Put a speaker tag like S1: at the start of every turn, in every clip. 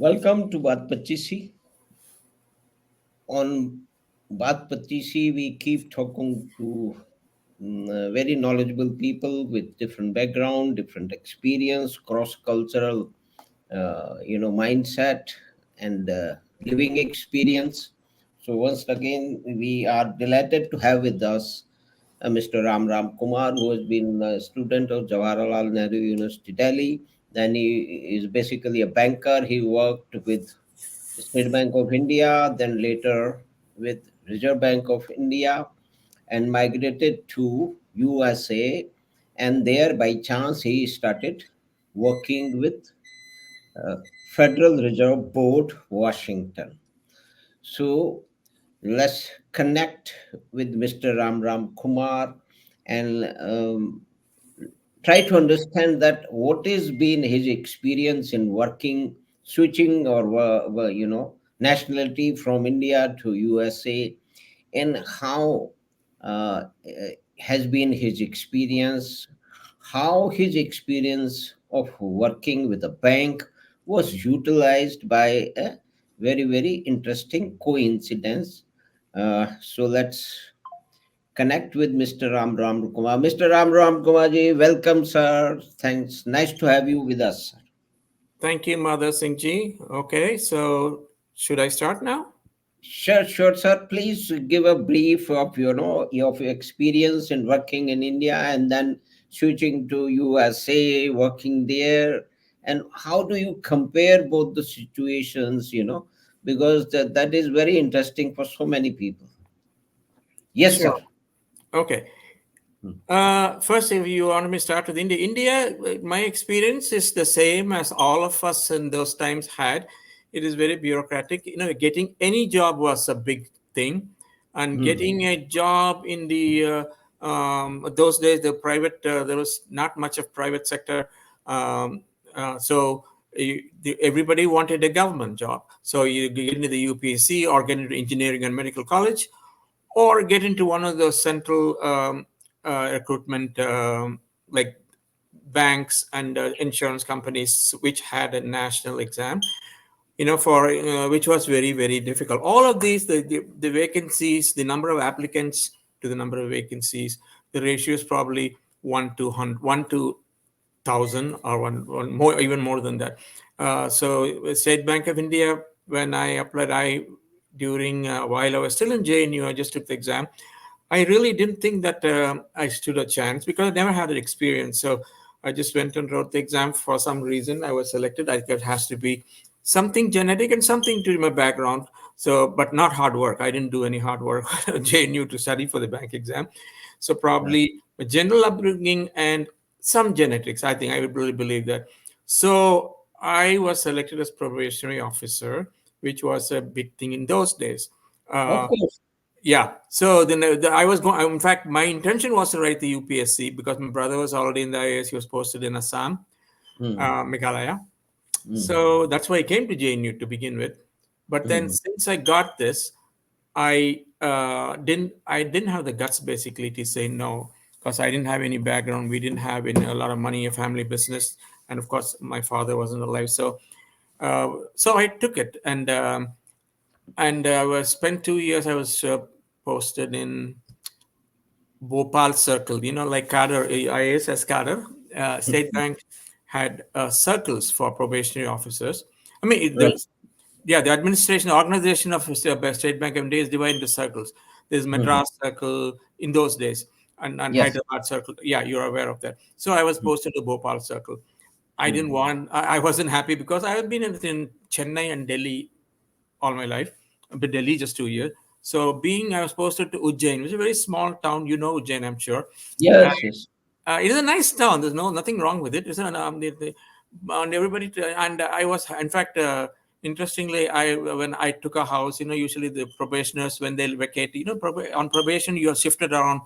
S1: Welcome to Baat Pachisi. On Baat Pachisi, we keep talking to very knowledgeable people with different background, different experience, cross-cultural, mindset and living experience. So once again, we are delighted to have with us Mr. Ram Kumar, who has been a student of Jawaharlal Nehru University, Delhi. Then he is basically a banker. He worked with State Bank of India, then later with Reserve Bank of India, and migrated to USA. And there, by chance, he started working with Federal Reserve Board, Washington. So let's connect with Mr. Ram Kumar and try to understand that what has been his experience in working, switching or nationality from India to USA, and how has been his experience, how his experience of working with a bank was utilized by a very interesting coincidence. So let's connect with Mr. Ram Kumar. Mr. Ram Kumar ji, welcome, sir. Thanks. Nice to have you with us.
S2: Thank you, Mother Singh ji. Okay, so should I start now?
S1: Sure, sir. Please give a brief of of your experience in working in India and then switching to USA, working there, and how do you compare both the situations? Because that is very interesting for so many people. Yes, sir.
S2: Sure. Okay.
S1: Hmm.
S2: First, if you want me to start with India, my experience is the same as all of us in those times had. It is very bureaucratic. Getting any job was a big thing, and
S1: Hmm.
S2: getting a job in the those days, the private there was not much of private sector, so everybody wanted a government job. So you get into the UPSC or get into engineering and medical college, or get into one of the central recruitment like banks and insurance companies which had a national exam, for which was very difficult. All of these, the vacancies, the number of applicants to the number of vacancies, the ratio is probably 1 to 100, 1 to 1,000, or one more, even more than that. So State Bank of India, when I applied, during while I was still in JNU, I just took the exam. I really didn't think that I stood a chance because I never had an experience. So I just went and wrote the exam. For some reason, I was selected. I thought it has to be something genetic and something to my background. So, but not hard work. I didn't do any hard work at JNU to study for the bank exam. So probably a general upbringing and some genetics. I think I would really believe that. So I was selected as probationary officer, which was a big thing in those days.
S1: Of
S2: Uh,
S1: course.
S2: yeah. So then I was going. In fact, my intention was to write the UPSC because my brother was already in the IAS. He was posted in Assam,
S1: Hmm.
S2: Meghalaya.
S1: Hmm.
S2: So that's why I came to JNU to begin with. But then
S1: Hmm.
S2: since I got this, I didn't have the guts basically to say no, because I didn't have any background. We didn't have a lot of money, a family business, and of course my father wasn't alive. So I took it, and I was spent 2 years. I was posted in Bhopal Circle, like cadre, IAS as cadre. State
S1: Hmm.
S2: Bank had circles for probationary officers. I mean,
S1: Right.
S2: the administration, organization of State Bank of India is divided into circles. There's
S1: Hmm.
S2: Madras Circle in those days, and
S1: Yes.
S2: Hyderabad Circle. Yeah, you're aware of that. So I was
S1: Hmm.
S2: posted to Bhopal Circle. I didn't
S1: Hmm.
S2: want. I wasn't happy because I had been in Chennai and Delhi all my life, but Delhi just 2 years. So I was posted to Ujjain, which is a very small town. You know Ujjain, I'm sure. And,
S1: Yes.
S2: it is a nice town. There's nothing wrong with it. It's and everybody and I was, in fact, interestingly, I when I took a house, usually the probationers, when they vacate, on probation you are shifted around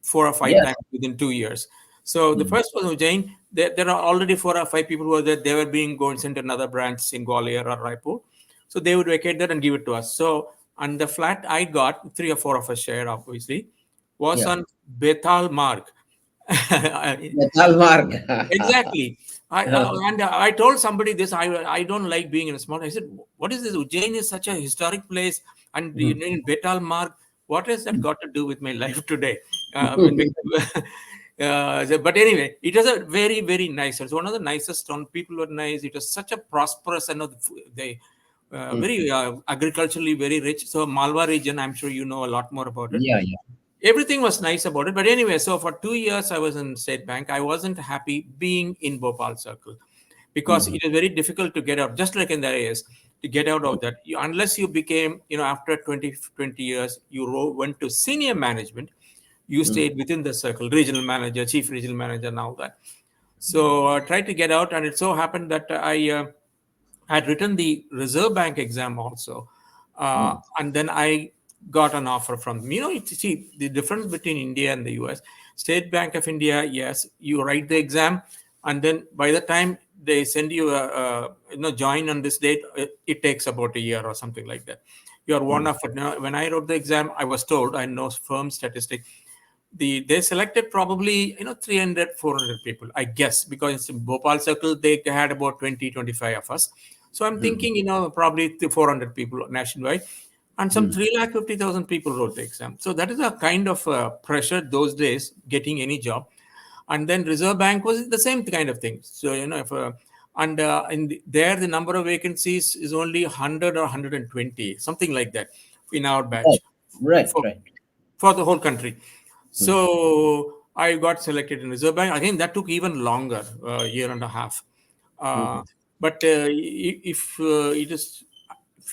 S2: 4 or 5 times
S1: Yes.
S2: within 2 years. So the
S1: Hmm.
S2: first was Ujjain. There are already 4 or 5 people who were there. They were being going sent to another branch in Gwalior or Raipur. So they would vacate that and give it to us. So, and the flat I got, 3 or 4 of us shared, obviously, was
S1: Yeah.
S2: on Betal Marg.
S1: Metal mark.
S2: Exactly. And I told somebody this. I don't like being in a small. I said, "What is this? Ujjain is such a historic place, and in Betal Marg. What has that got to do with my life today?" But anyway, it was a very very nice. It's one of the nicest town. People were nice. It was such a prosperous and they very agriculturally very rich. So Malwa region, I'm sure you know a lot more about it.
S1: Yeah, yeah.
S2: Everything was nice about it. But anyway, so for 2 years I was in State Bank. I wasn't happy being in Bhopal Circle because it is very difficult to get out, just like in the AS, to get out of that. Unless you became, after 20 years, you went to senior management, you stayed within the circle, regional manager, chief regional manager, and all that. So I tried to get out, and it so happened that I had written the Reserve Bank exam also. And then I got an offer from them. See, the difference between India and the US, State Bank of India, yes, you write the exam, and then by the time they send you join on this date, it takes about a year or something like that. You're one of it. Now, when I wrote the exam, I was told, I know firm statistic, they selected probably 300-400 people, I guess, because it's in Bhopal Circle, they had about 20-25 of us. So I'm thinking, probably 400 people nationwide, and some 350,000 people wrote the exam. So that is a kind of pressure those days getting any job. And then Reserve Bank was the same kind of thing. So if there the number of vacancies is only 100 or 120, something like that, in our batch.
S1: Right, right.
S2: For the whole country. So I got selected in Reserve Bank. Again, that took even longer, a year and a half. But if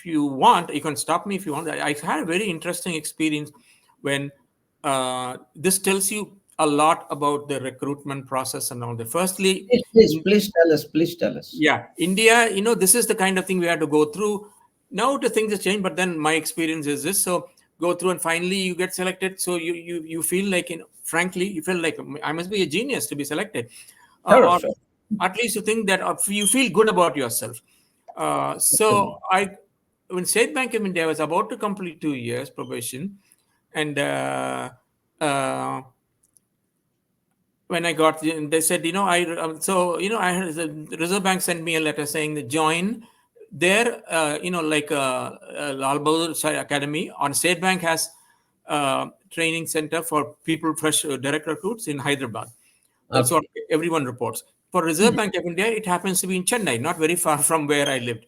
S2: you want, you can stop me if you want. I had a very interesting experience when this tells you a lot about the recruitment process and all that. Firstly,
S1: Please tell us. Please tell us.
S2: yeah, India, this is the kind of thing we had to go through. Now the things have changed, but then my experience is this. So go through and finally you get selected. So you feel like, frankly, you feel like I must be a genius to be selected. Or at least you think that, you feel good about yourself. So when State Bank of India, I was about to complete 2 years probation, and when I got, they said, I had the Reserve Bank sent me a letter saying that join their, like Lal Bahadur Academy on State Bank has training center for people, fresh direct recruits in Hyderabad. That's what everyone reports. For Reserve Bank of India, it happens to be in Chennai, not very far from where I lived.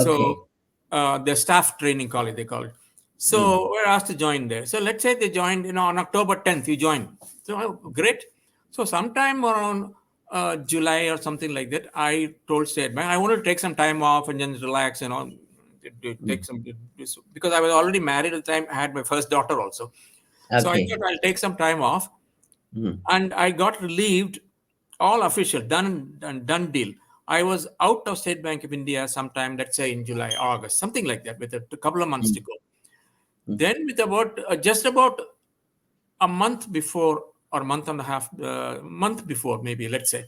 S2: So the staff training college, they call it. So we're asked to join there. So let's say they joined, on October 10th, you join. So great. So sometime around July or something like that, I told State Bank, I want to take some time off and just relax, take some, because I was already married at the time. I had my first daughter also. So I thought I'll take some time off. And I got relieved, all official, done deal. I was out of State Bank of India sometime, let's say in July, August, something like that, with a couple of months to go. Then with just about a month before, or month and a half, month before maybe, let's say,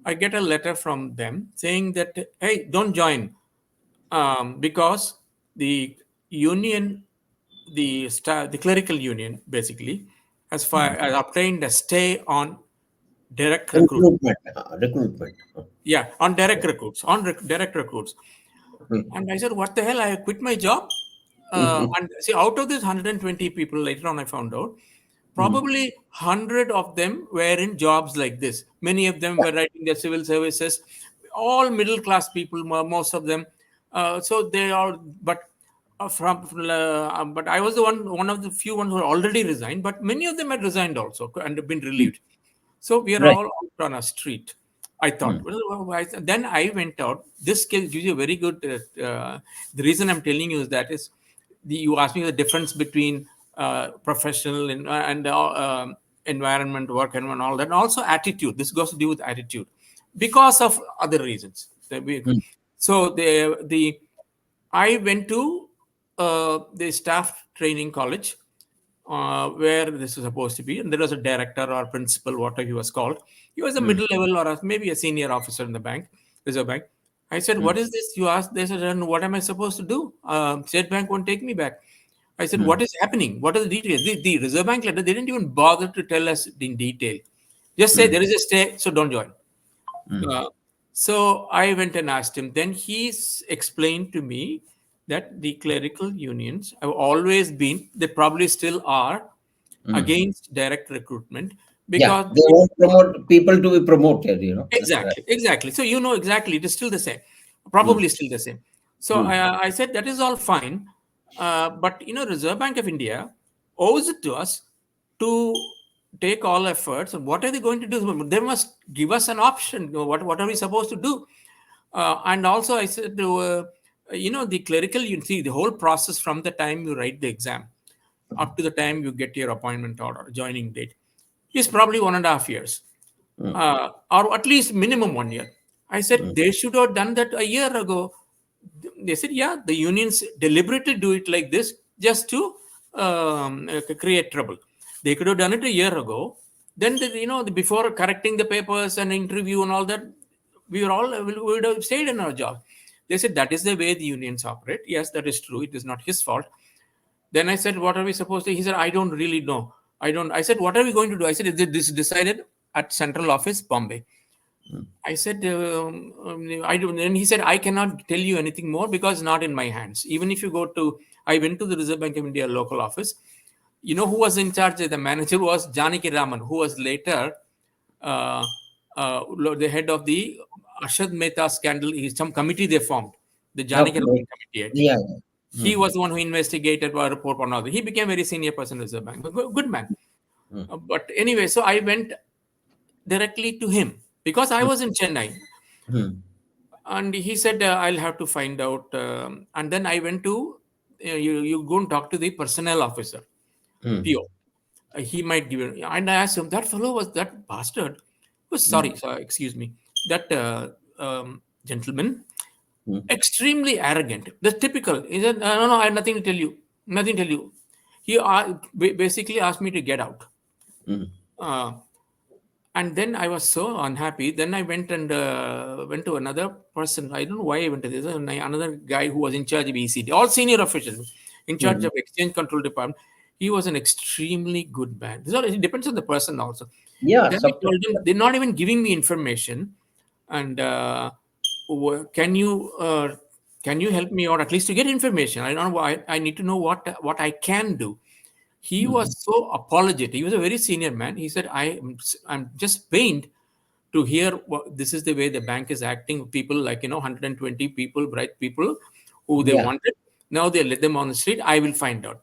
S2: I get a letter from them saying that, hey, don't join, because the union, the clerical union, basically, has obtained a stay on direct recruitment.
S1: Recruitment.
S2: Yeah, on direct recruits, direct recruits. And I said, what the hell? I quit my job. And see, out of this 120 people, later on I found out, probably 100 of them were in jobs like this. Many of them were writing their civil services, all middle class people, most of them. So they are, but but I was the one of the few ones who had already resigned, but many of them had resigned also and have been relieved. So we are all out on a street, I thought. Then I went out. This gives you a very good. The reason I'm telling you is that you asked me the difference between professional and environment, work environment, all that, and also attitude. This goes to do with attitude because of other reasons. So I went to the staff training college, where this was supposed to be, and there was a director or principal, whatever he was called. He was a middle level or maybe a senior officer in the bank, Reserve Bank. I said, what is this? You asked. They said, and what am I supposed to do? State Bank won't take me back. I said, what is happening? What are the details? The Reserve Bank letter, they didn't even bother to tell us in detail. Just say there is a stay, so don't join. So I went and asked him. Then he explained to me that the clerical unions have always been, they probably still are,
S1: Mm.
S2: against direct recruitment
S1: Yeah,
S2: because
S1: they won't promote people to be promoted, That's right.
S2: exactly. So you know exactly it is still the same,
S1: Mm.
S2: probably still the same. So
S1: Mm.
S2: I said that is all fine, but Reserve Bank of India owes it to us to take all efforts. What are they going to do? They must give us an option. What are we supposed to do? And also I said, the clerical, you see the whole process from the time you write the exam up to the time you get your appointment order, joining date, is probably 1.5 years,
S1: Mm.
S2: or at least minimum 1 year. I said
S1: Mm.
S2: they should have done that a year ago. They said, yeah, the unions deliberately do it like this just to create trouble. They could have done it a year ago. Then, before correcting the papers and interview and all that, we would have stayed in our job. They said that is the way the unions operate. Yes, that is true. It is not his fault. Then I said, what are we supposed to? He said, I don't really know. I don't. I said, what are we going to do? I said, this is decided at central office, Bombay.
S1: Mm.
S2: I said, I don't. And he said, I cannot tell you anything more because it's not in my hands. Even if you go to, I went to the Reserve Bank of India local office. You know who was in charge? The manager was Janaki Raman, who was later uh, the head of the Arshad Mehta scandal. Some committee they formed, the Janaki
S1: Okay.
S2: Raman committee.
S1: Yeah.
S2: He
S1: Mm.
S2: was the one who investigated a report on all that. He became a very senior person in the Reserve Bank. Good man.
S1: Mm.
S2: But anyway, so I went directly to him because I
S1: Mm.
S2: was in Chennai.
S1: Mm.
S2: And he said, I'll have to find out. And then I went to, you go and talk to the personnel officer,
S1: Mm.
S2: PO. He might give it. And I asked him, that fellow was that bastard. Was
S1: Mm.
S2: sorry, excuse me. That gentleman,
S1: Mm.
S2: extremely arrogant. The typical. He said, no, I have nothing to tell you. Nothing to tell you. He basically asked me to get out.
S1: Mm.
S2: Uh, and then I was so unhappy. Then I went and went to another person. I don't know why I went to this. Another guy who was in charge of ECD, all senior officials in charge
S1: Mm.
S2: of Exchange Control Department. He was an extremely good man. It depends on the person also.
S1: Yeah,
S2: Then I told him they're not even giving me information, and can you help me out at least to get information? I don't know why. I need to know what I can do. He
S1: Mm.
S2: was so apologetic. He was a very senior man. He said, I'm just pained to hear this is the way the bank is acting. People like 120 people, bright people who they
S1: Yeah.
S2: wanted. Now they let them on the street. I will find out.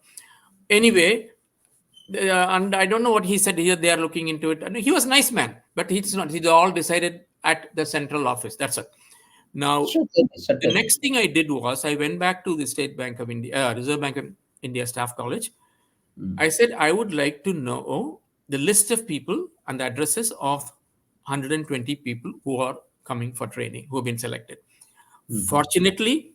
S2: Anyway, and I don't know what he said here. They are looking into it. And he was a nice man, but he's not. He's all decided at the central office. That's it. Now,
S1: Certainly,
S2: the
S1: certainly.
S2: next thing I did was I went back to the State Bank of India, Reserve Bank of India Staff College.
S1: Mm.
S2: I said I would like to know the list of people and the addresses of 120 people who are coming for training, who have been selected.
S1: Mm.
S2: Fortunately,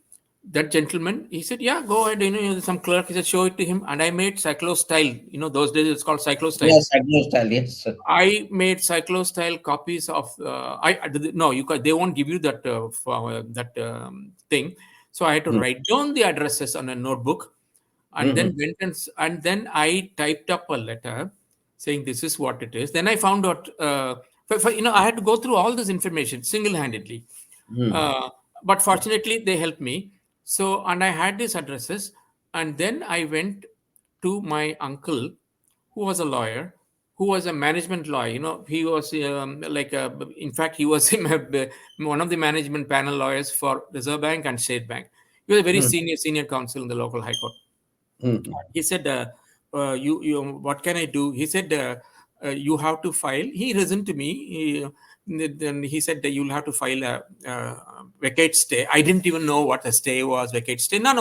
S2: that gentleman, he said, yeah, go ahead. Some clerk, he said, show it to him. And I made cyclostyle. Those days it's called cyclostyle.
S1: Yes, agnostle, yes.
S2: I made cyclostyle copies of. No, they won't give you that thing. So I had to
S1: Mm.
S2: write down the addresses on a notebook, and
S1: Mhm.
S2: then and then I typed up a letter saying this is what it is. Then I found out. I had to go through all this information single-handedly.
S1: Mm.
S2: Uh, but fortunately, they helped me. So, and I had these addresses, and then I went to my uncle, who was a lawyer, who was a management lawyer. He was in fact, he was one of the management panel lawyers for Reserve Bank and State Bank. He was a very
S1: Mm.
S2: senior counsel in the local high court.
S1: Mhm.
S2: He said, what can I do? He said, you have to file. He listened to me. Then he said that you'll have to file a vacate stay. I didn't even know what a stay was, vacate stay. No.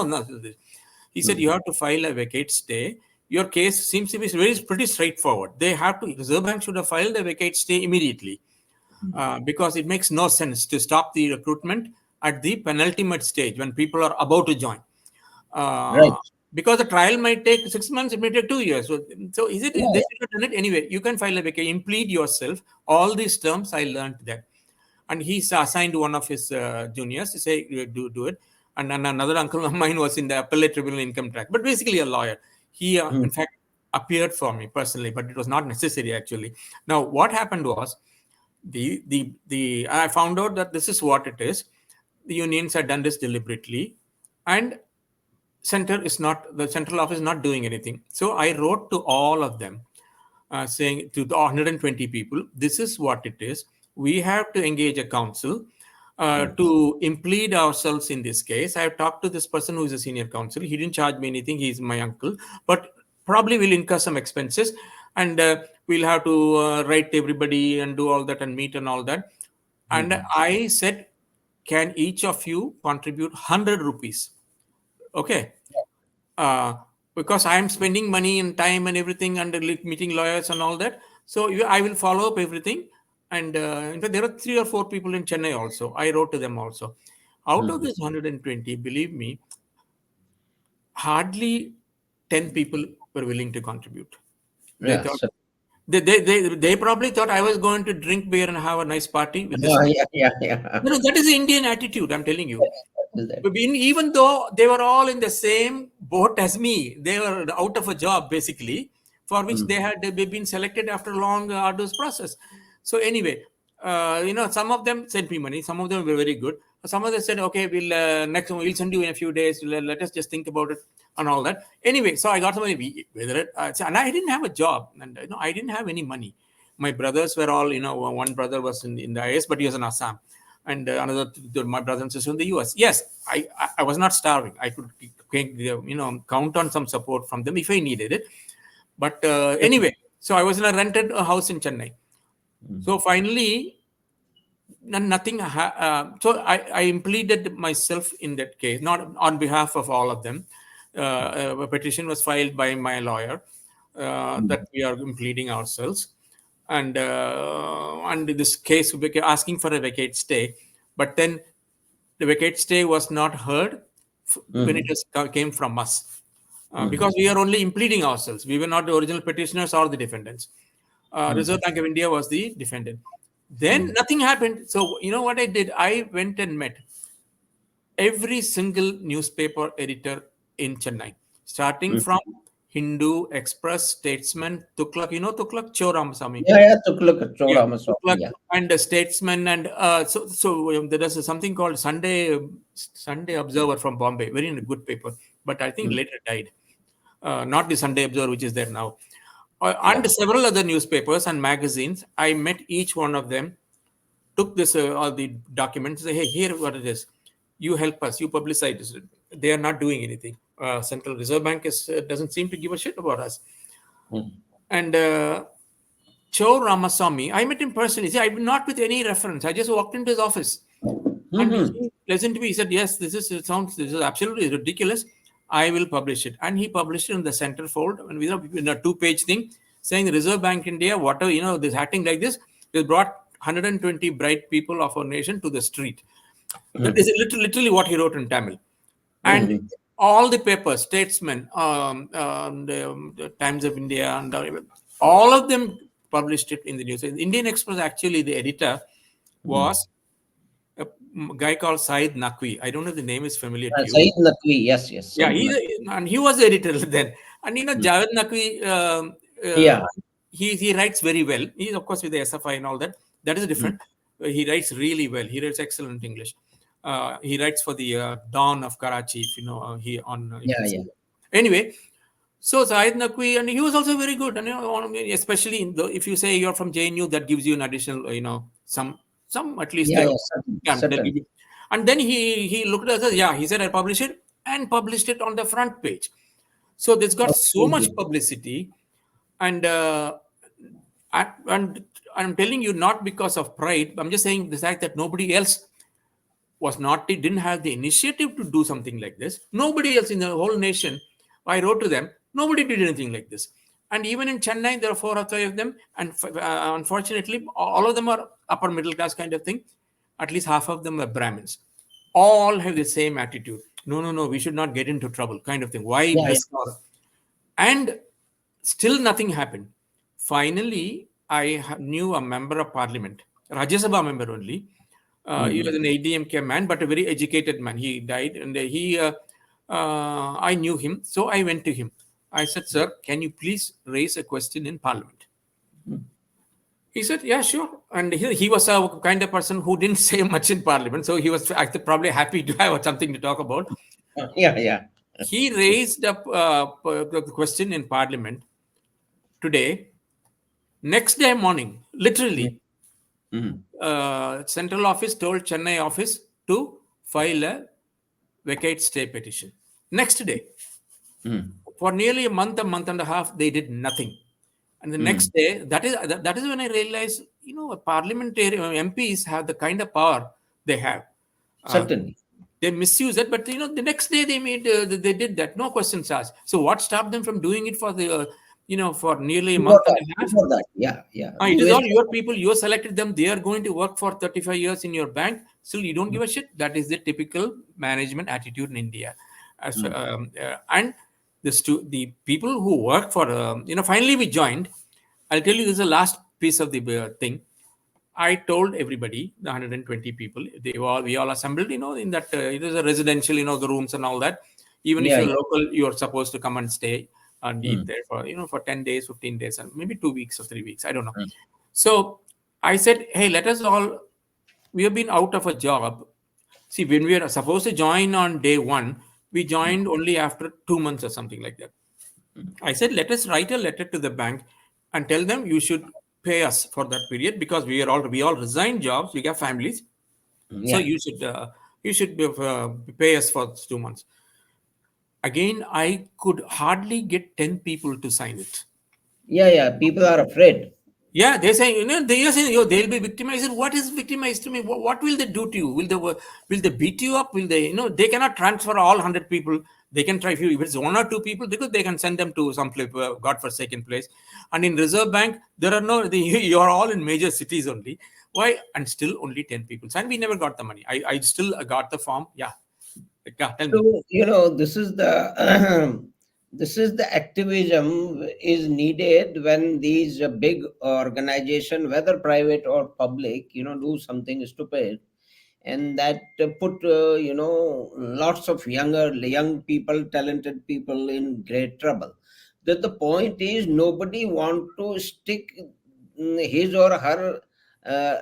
S2: He said,
S1: Mm.
S2: you have to file a vacate stay. Your case seems to be pretty straightforward. Reserve Bank should have filed a vacate stay immediately, because it makes no sense to stop the recruitment at the penultimate stage when people are about to join.
S1: Right.
S2: Uh, because the trial might take 6 months, it may take 2 years. So is it?
S1: Yeah,
S2: They
S1: yeah.
S2: should have done it anyway. You can file a vacation, implead yourself. All these terms I learned there, and he's assigned one of his juniors to say do it. And then another uncle of mine was in the appellate tribunal income tax, but basically a lawyer. He
S1: Mm.
S2: in fact appeared for me personally, but it was not necessary actually. Now what happened was I found out that this is what it is. The unions had done this deliberately, and the central office is not doing anything. So I wrote to all of them, saying to the 120 people, this is what it is. We have to engage a council to implead ourselves in this case. I have talked to this person who is a senior counsel. He didn't charge me anything. He's my uncle, but probably will incur some expenses, and we'll have to write to everybody and do all that and meet and all that. And I said, can each of you contribute 100 rupees? Okay. uh, because I am spending money and time and everything and meeting lawyers and all that. So I will follow up everything. And in fact, there are 3 or 4 people in Chennai also. I wrote to them also. Out of this 120, believe me, hardly 10 people were willing to contribute. They
S1: Yeah.
S2: thought
S1: So,
S2: they probably thought I was going to drink beer and have a nice party with this.
S1: yeah.
S2: No, that is the Indian attitude, I'm telling you.
S1: Is that?
S2: Even though they were all in the same boat as me, they were out of a job basically, for which they've been selected after a long, arduous process. So anyway, some of them sent me money. Some of them were very good. Some of them said, "Okay, we'll send you in a few days. Let us just think about it and all that." Anyway, so I got some money. And I didn't have a job, and I didn't have any money. My brothers were all, one brother was in the IS, but he was in Assam, and my brother and sister in the US. Yes, I was not starving. I could count on some support from them if I needed it. But anyway, so I was in a rented house in Chennai. So finally, nothing. So I pleaded myself in that case, not on behalf of all of them. A petition was filed by my lawyer that we are pleading ourselves, and this case we were asking for a vacate stay, but then the vacate stay was not heard when it came from us, because we are only pleading ourselves. We were not the original petitioners or the defendants. Reserve Bank of India was the defendant. Then nothing happened. So you know what I did? I went and met every single newspaper editor in Chennai, starting from Hindu, Express, Statesman, Tuklak. You know Tuklak? Cho Ramasamy.
S1: Yeah. Took a look at
S2: Yeah,
S1: Ramaswamy.
S2: Tuklak
S1: Yeah.
S2: and the Statesman, and there is something called Sunday Observer from Bombay, very good paper, but I think later died. Not the Sunday Observer, which is there now. And several other newspapers and magazines. I met each one of them, took this all the documents, say, hey, here what it is. You help us. You publicize it. They are not doing anything. Central Reserve Bank doesn't seem to give a shit about us. And Cho Ramaswamy, I met him personally. See, I'm not with any reference. I just walked into his office, and he pleasant to me. He said, "Yes, this is absolutely ridiculous. I will publish it." And he published it in the centerfold, and in a 2-page thing, saying the Reserve Bank India, whatever, this acting like this, they brought 120 bright people of our nation to the street. That is literally what he wrote in Tamil. And all the papers, Statesman, the Times of India, and all of them published it in the news. In Indian Express, actually, the editor was a guy called Said Naqvi. I don't know if the name is familiar to you.
S1: Saeed Naqvi. Yes.
S2: Yeah,
S1: Saeed Naqvi.
S2: and he was the editor then. And Javed Naqvi,
S1: Yeah.
S2: he writes very well. He's of course with the SFI and all that. That is different. He writes really well. He writes excellent English. He writes for the Dawn of Karachi. If you know,
S1: Yeah.
S2: Anyway, so Zahid Naqvi, and he was also very good. And especially if you say you're from JNU, that gives you an additional, some at least.
S1: Yeah.
S2: Certain. And then he looked at us. Yeah, he said I published it, and published it on the front page. So this got so much publicity, and I'm telling you, not because of pride. I'm just saying the fact that nobody else didn't have the initiative to do something like this. Nobody else in the whole nation. I wrote to them. Nobody did anything like this. And even in Chennai, there are 4 or 5 of them. And unfortunately, all of them are upper middle class kind of thing. At least half of them are Brahmins. All have the same attitude. No, we should not get into trouble kind of thing. Why risk? And still nothing happened. Finally, I knew a member of parliament, Rajya Sabha member only. He was an ADMK man, but a very educated man. He died, and I knew him. So I went to him. I said, "Sir, can you please raise a question in parliament?" He said, "Yeah, sure." And he was a kind of person who didn't say much in Parliament, so he was actually probably happy to have something to talk about.
S1: Yeah, yeah.
S2: He raised up the question in Parliament today. Next day morning, literally,
S1: Mm-hmm.
S2: Central Office told Chennai office to file a vacate stay petition. Next day, for nearly a month and a half, they did nothing. And the
S1: Mm-hmm.
S2: next day, that is when I realized, parliamentary MPs have the kind of power they have. Uh,
S1: Certainly.
S2: they misuse it, but the next day they did that, no questions asked. So what stopped them from doing it for for nearly a month and a half?
S1: Before that, yeah, yeah.
S2: It
S1: They
S2: is all
S1: wasted.
S2: your people. You selected them. They are going to work for 35 years in your bank. Still, you don't give a shit. That is the typical management attitude in India. And the people who work for, finally we joined. I'll tell you, this is the last piece of the thing. I told everybody, the 120 people, we all assembled, in that it is a residential, the rooms and all that. Even if
S1: Yeah,
S2: you're
S1: yeah.
S2: local, you're supposed to come and stay and eat
S1: Mm,
S2: there for, for 10 days, 15 days, and maybe 2 weeks or 3 weeks. I don't know.
S1: mm,
S2: So I said, hey, let us all, we have been out of a job. See, when we are supposed to join on day one, we
S1: mm,
S2: joined only after 2 months or something like that.
S1: mm.
S2: I said, let us write a letter to the bank and tell them you should pay us for that period because we all resigned jobs, we got families, so
S1: Yeah.
S2: you should pay us for 2 months. Again, I could hardly get 10 people to sign it.
S1: Yeah, yeah. People are afraid.
S2: Yeah, they're saying, they are saying, they'll be victimized. What is victimized to me? What will they do to you? Will they beat you up? Will they, they cannot transfer all 100 people. They can try if it's 1 or 2 people, because they can send them to some place, godforsaken place. And in Reserve Bank, there are no, you are all in major cities only. Why? And still only 10 people. And we never got the money. I still got the form. Yeah. Yeah, tell me.
S1: So, this is the this is the activism is needed when these big organization, whether private or public, do something stupid, and that put lots of young people, talented people in great trouble. That the point is nobody want to stick his or her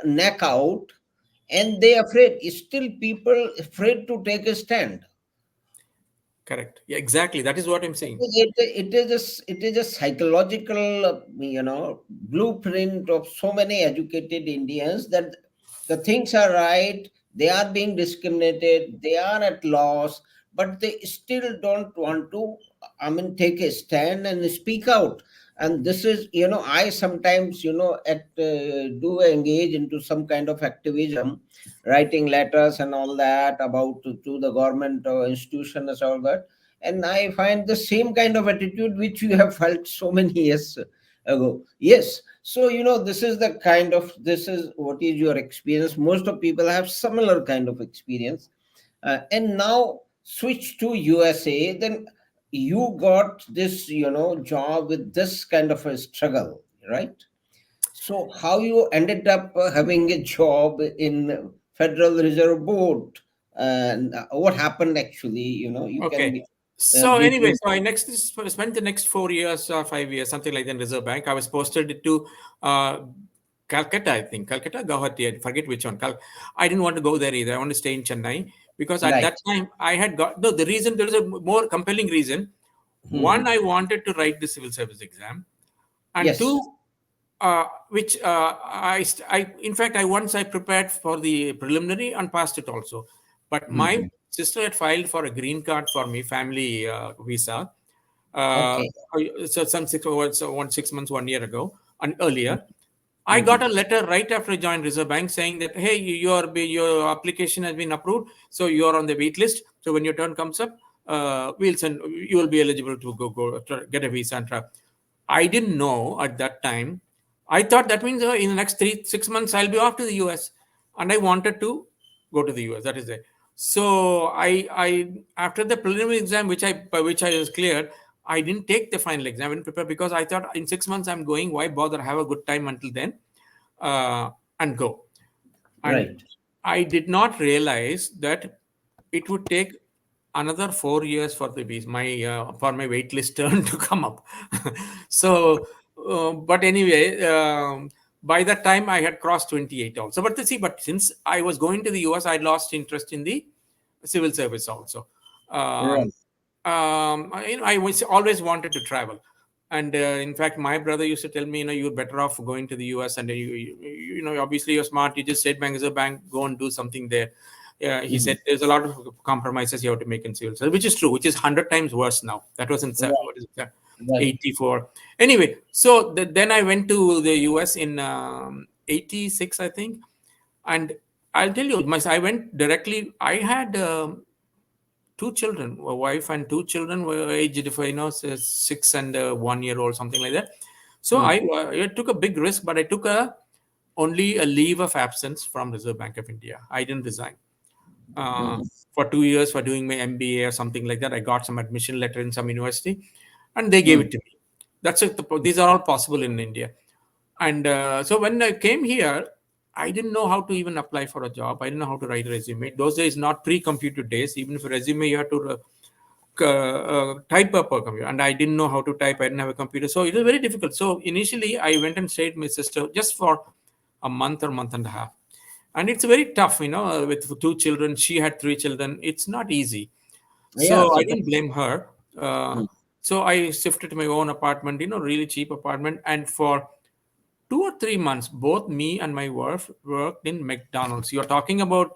S1: neck out, and they afraid. Still, people afraid to take a stand.
S2: Correct. Yeah, exactly. That is what I'm saying.
S1: It is a psychological blueprint of so many educated Indians that the things are right, they are being discriminated, they are at loss, but they still don't want to, I mean, take a stand and speak out. And this is, I sometimes, do engage into some kind of activism, writing letters and all that about to the government or institution and all that. And I find the same kind of attitude which you have felt so many years ago. Yes. So, this is what is your experience. Most of people have similar kind of experience. And now switch to USA, then you got this, job with this kind of a struggle, right? So how you ended up having a job in Federal Reserve Board, and what happened actually, you can
S2: Okay. So
S1: brief
S2: anyway,
S1: me.
S2: so I spent the next 4 years or 5 years, something like that, in Reserve Bank. I was posted to uh, Calcutta, I think, Calcutta, Guwahati, I forget which one. I didn't want to go there either. I want to stay in Chennai because at
S1: Right.
S2: that time I had got the reason. There is a more compelling reason. One,
S1: Hmm.
S2: I wanted to write the civil service exam, and
S1: Yes.
S2: two, which in fact, I prepared for the preliminary and passed it also. But my
S1: Hmm.
S2: sister had filed for a green card for me, family visa. Uh,
S1: Okay.
S2: so some 6 months, 1 year ago, and earlier, I got
S1: Hmm.
S2: a letter right after I joined Reserve Bank saying that, hey, your application has been approved, so you are on the wait list. So when your turn comes up, we'll send you will be eligible to get a visa and travel. I didn't know at that time. I thought that means in the next 6 months I'll be off to the US, and I wanted to go to the US. That is it. So I after the preliminary exam, which I was cleared, I didn't take the final exam and prepare because I thought in 6 months I'm going. Why bother? Have a good time until then, and go. And
S1: Right.
S2: I did not realize that it would take another 4 years for my wait list turn to come up. So, but anyway, By that time I had crossed 28 also. But see, but since I was going to the US, I lost interest in the civil service also.
S1: Right.
S2: um, I was always wanted to travel. And in fact, my brother used to tell me, you're better off going to the US, and obviously you're smart, you just State Bank is a bank, go and do something there. Yeah, he
S1: Mhm.
S2: said there's a lot of compromises you have to make in civil service, which is true, which is 100 times worse now. That was in
S1: Right.
S2: what is it,
S1: Right.
S2: 84. Anyway, so then I went to the US in 86, I think. And I'll tell you, I went directly. I had two children, a wife and two children were aged for 6 and 1 year old, something like that. So
S1: Mm.
S2: I took a big risk, but I took a only a leave of absence from Reserve Bank of India. I didn't resign
S1: Mhm.
S2: for 2 years for doing my MBA or something like that. I got some admission letter in some university, and they gave
S1: Mm.
S2: it to me. That's it. These are all possible in India. And so when I came here, I didn't know how to even apply for a job. I didn't know how to write a resume. Those days, not pre-computer days. Even if a resume, you have to type up a computer, and I didn't know how to type. I didn't have a computer, so it was very difficult. So initially, I went and stayed with my sister just for a month or month and a half, and it's very tough, with two children. She had three children. It's not easy.
S1: Yeah.
S2: So I
S1: Suppose.
S2: didn't blame her.
S1: Mm.
S2: So I shifted to my own apartment, really cheap apartment, and for 2 or 3 months, both me and my wife worked in McDonald's. You're talking about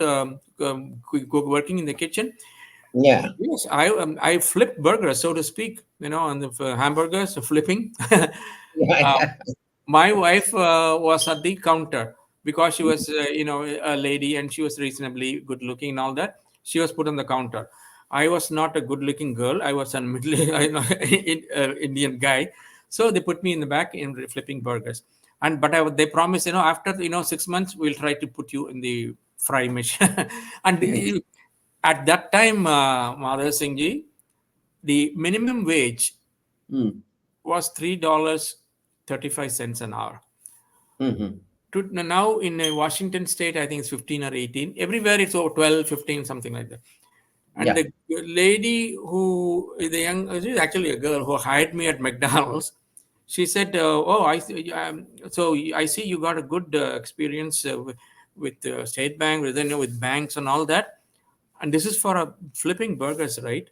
S2: working in the kitchen.
S1: Yeah.
S2: Yes, I flipped burgers, so to speak, and the hamburgers, flipping.
S1: Yeah.
S2: um, my wife was at the counter because she was, a lady, and she was reasonably good looking and all that. She was put on the counter. I was not a good looking girl. I was a middle Indian guy. So they put me in the back in flipping burgers. And but they promised, after 6 months, we'll try to put you in the fry machine. And at that time, Madhav Singh ji, the minimum wage
S1: Mm.
S2: was $3.35 an hour.
S1: Mhm.
S2: Now in Washington state, I think it's 15 or 18. Everywhere it's over 12, 15, something like that. And
S1: Yeah.
S2: the lady the young, she's actually a girl who hired me at McDonald's. She said, "Oh, so I see you got a good experience with State Bank, with banks and all that. And this is for flipping burgers, right?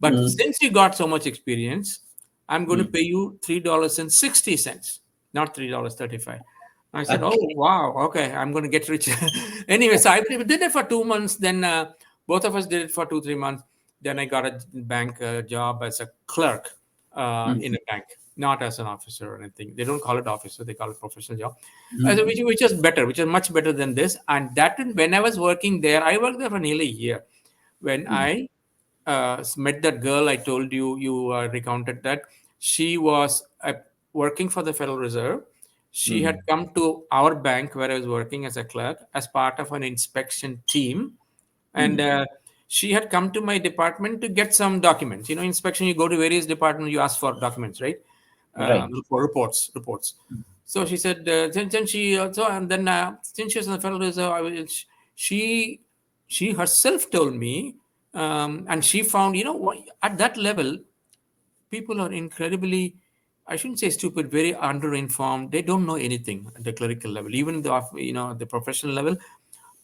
S2: But
S1: Mm.
S2: since you got so much experience, I'm going to
S1: Mm.
S2: pay you $3.60, not $3.35." I said, "Oh,
S1: Okay.
S2: wow, okay, I'm going to get rich." Anyway, so I did it for 2 months. Then both of us did it for 2, 3 months. Then I got a bank job as a clerk in
S1: Mhm.
S2: a bank, not as an officer or anything. They don't call it officer; they call it professional job,
S1: Mhm.
S2: which is better, which is much better than this. And that when I was working there, I worked there for nearly a year. When
S1: Mm.
S2: I met that girl, I told you recounted that she was working for the Federal Reserve. She had
S1: Mhm.
S2: come to our bank where I was working as a clerk as part of an inspection team, and
S1: Mhm.
S2: she had come to my department to get some documents. Inspection, you go to various departments, you ask for documents, right?
S1: Right.
S2: Reports. So she said, then she also, and then since she was in the Federal Reserve, she she herself told me, and she found, at that level, people are incredibly, I shouldn't say stupid, very underinformed. They don't know anything at the clerical level. Even at the professional level,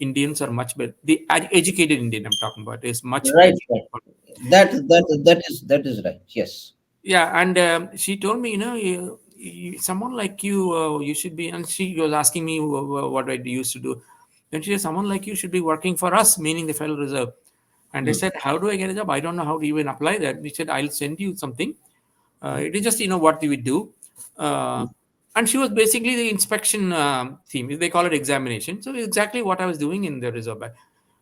S2: Indians are much better. The educated Indian I'm talking about is much
S1: Right.
S2: better.
S1: Right. That is right. Yes.
S2: Yeah, and she told me, someone like you, you should be. And she was asking me what I used to do. Then she said, someone like you should be working for us, meaning the Federal Reserve. And I
S1: Mm.
S2: said, how do I get a job? I don't know how to even apply that. He said, I'll send you something. It is just, what do we do? Uh,
S1: Mm.
S2: and she was basically the inspection team. They call it examination. So exactly what I was doing in the Reserve Bank.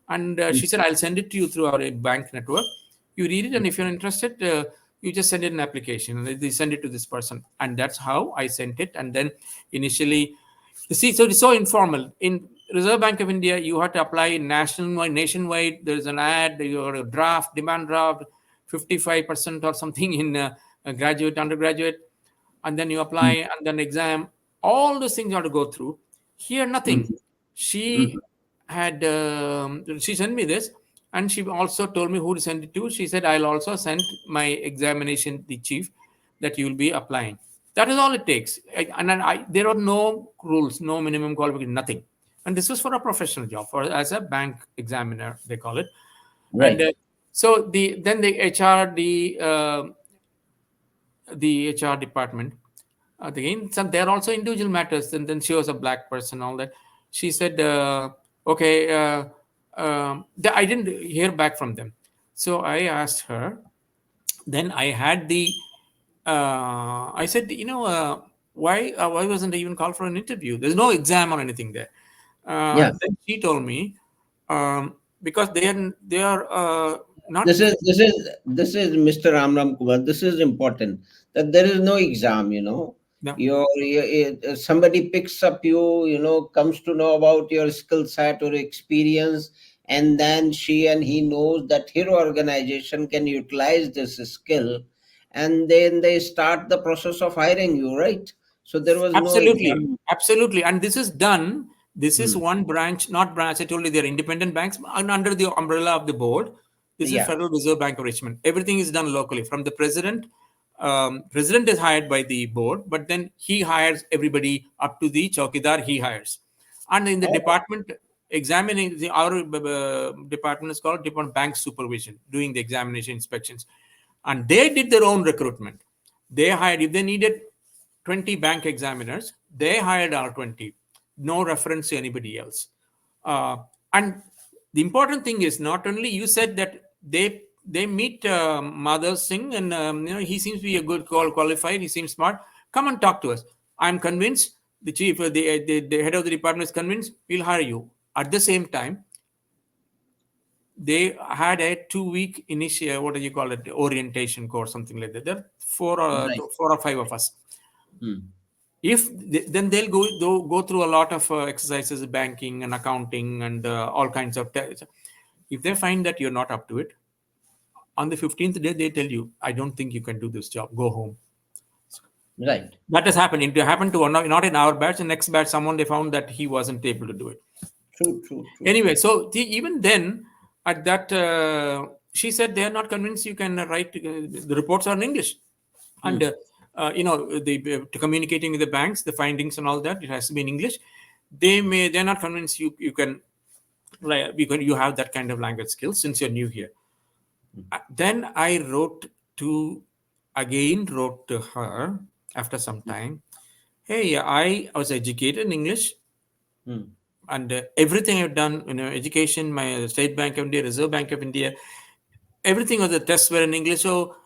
S2: And
S1: Mm.
S2: she said, I'll send it to you through our bank network. You read it, and if you're interested, you just send it an application. And they send it to this person. And that's how I sent it. And then initially, you see, so it's so informal. In Reserve Bank of India, you have to apply nationwide. There's an ad, your draft, demand draft, 55% or something in graduate, undergraduate, and then you apply,
S1: Mm.
S2: and then exam. All those things you have to go through. Here, nothing.
S1: Mhm.
S2: She
S1: Mhm.
S2: she sent me this, and she also told me who to send it to. She said, I'll also send my examination, the chief, that you will be applying. That is all it takes. There are no rules, no minimum qualification, nothing. And this was for a professional job, for as a bank examiner, they call it. And
S1: Right.
S2: so then the HR department, again, some there are also individual matters. And then she was a black person, all that. She said, okay, I didn't hear back from them. So I asked her. Then I had I said, why wasn't I even called for an interview? There's no exam or anything there.
S1: Yeah.
S2: Then she told me, because they are not.
S1: This is Mr. Ram Kumar. This is important that there is no exam.
S2: No,
S1: Somebody picks up you. Comes to know about your skill set or experience, and then she and he knows that her organization can utilize this skill, and then they start the process of hiring you. Right. So there was no
S2: absolutely,
S1: exam.
S2: absolutely. And this is done. This is
S1: Hmm.
S2: one branch, not branch. I told you they're independent banks and under the umbrella of the board. This is
S1: Yeah.
S2: Federal Reserve Bank of Richmond. Everything is done locally. From the president, president is hired by the board, but then he hires everybody up to the chowkidar. He hires, and in the
S1: Oh,
S2: department examining our department is called Department of Bank Supervision, doing the examination inspections, and they did their own recruitment. They hired if they needed 20 bank examiners. They hired our 20, no reference to anybody else. And the important thing is not only you said that they meet Madhav Singh, and he seems to be a good qualified. He seems smart. Come and talk to us. I'm convinced the chief, the head of the department is convinced we'll hire you. At the same time, they had a 2 week initial, what do you call it, orientation course, something like that. There are
S1: right.
S2: 4 or 5 of us.
S1: Hmm.
S2: If then they'll go through a lot of exercises, banking and accounting and all kinds of tests. If they find that you're not up to it, on the 15th day they tell you, I don't think you can do this job, go home.
S1: Right.
S2: That has happened. It happened to one, not in our batch. The next batch, someone, they found that he wasn't able to do it.
S1: True. True. True.
S2: Anyway, so even then, at that, she said they are not convinced you can write. The reports are in English, and
S1: Hmm.
S2: communicating with the banks, the findings and all that, it has to be in English. They're not convinced you can, like, you have that kind of language skills since you're new here. Then I wrote to her after some time. Hey, I was educated in English,
S1: Hmm.
S2: and everything I've done, education, my State Bank of India, Reserve Bank of India, everything of the tests were in English. So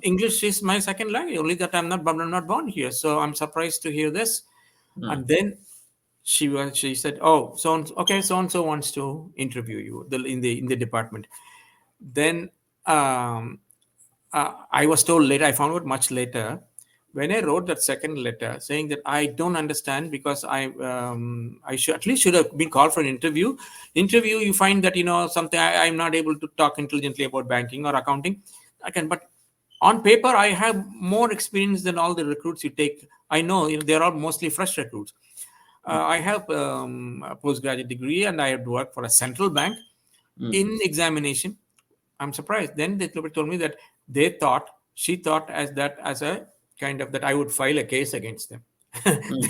S2: English is my second language. Only that I'm not born here. So I'm surprised to hear this.
S1: Hmm.
S2: And then she said, "Oh, so and so wants to interview you in the department." Then I was told later. I found out much later when I wrote that second letter saying that I don't understand because I should have been called for an interview. Interview, you find that something I'm not able to talk intelligently about banking or accounting. I can, but on paper I have more experience than all the recruits you take. I know, they're all mostly fresh recruits. I have a postgraduate degree and I have worked for a central bank
S1: Hmm.
S2: in examination. I'm surprised. Then they told me that she thought as a kind of that I would file a case against them.
S1: Hmm.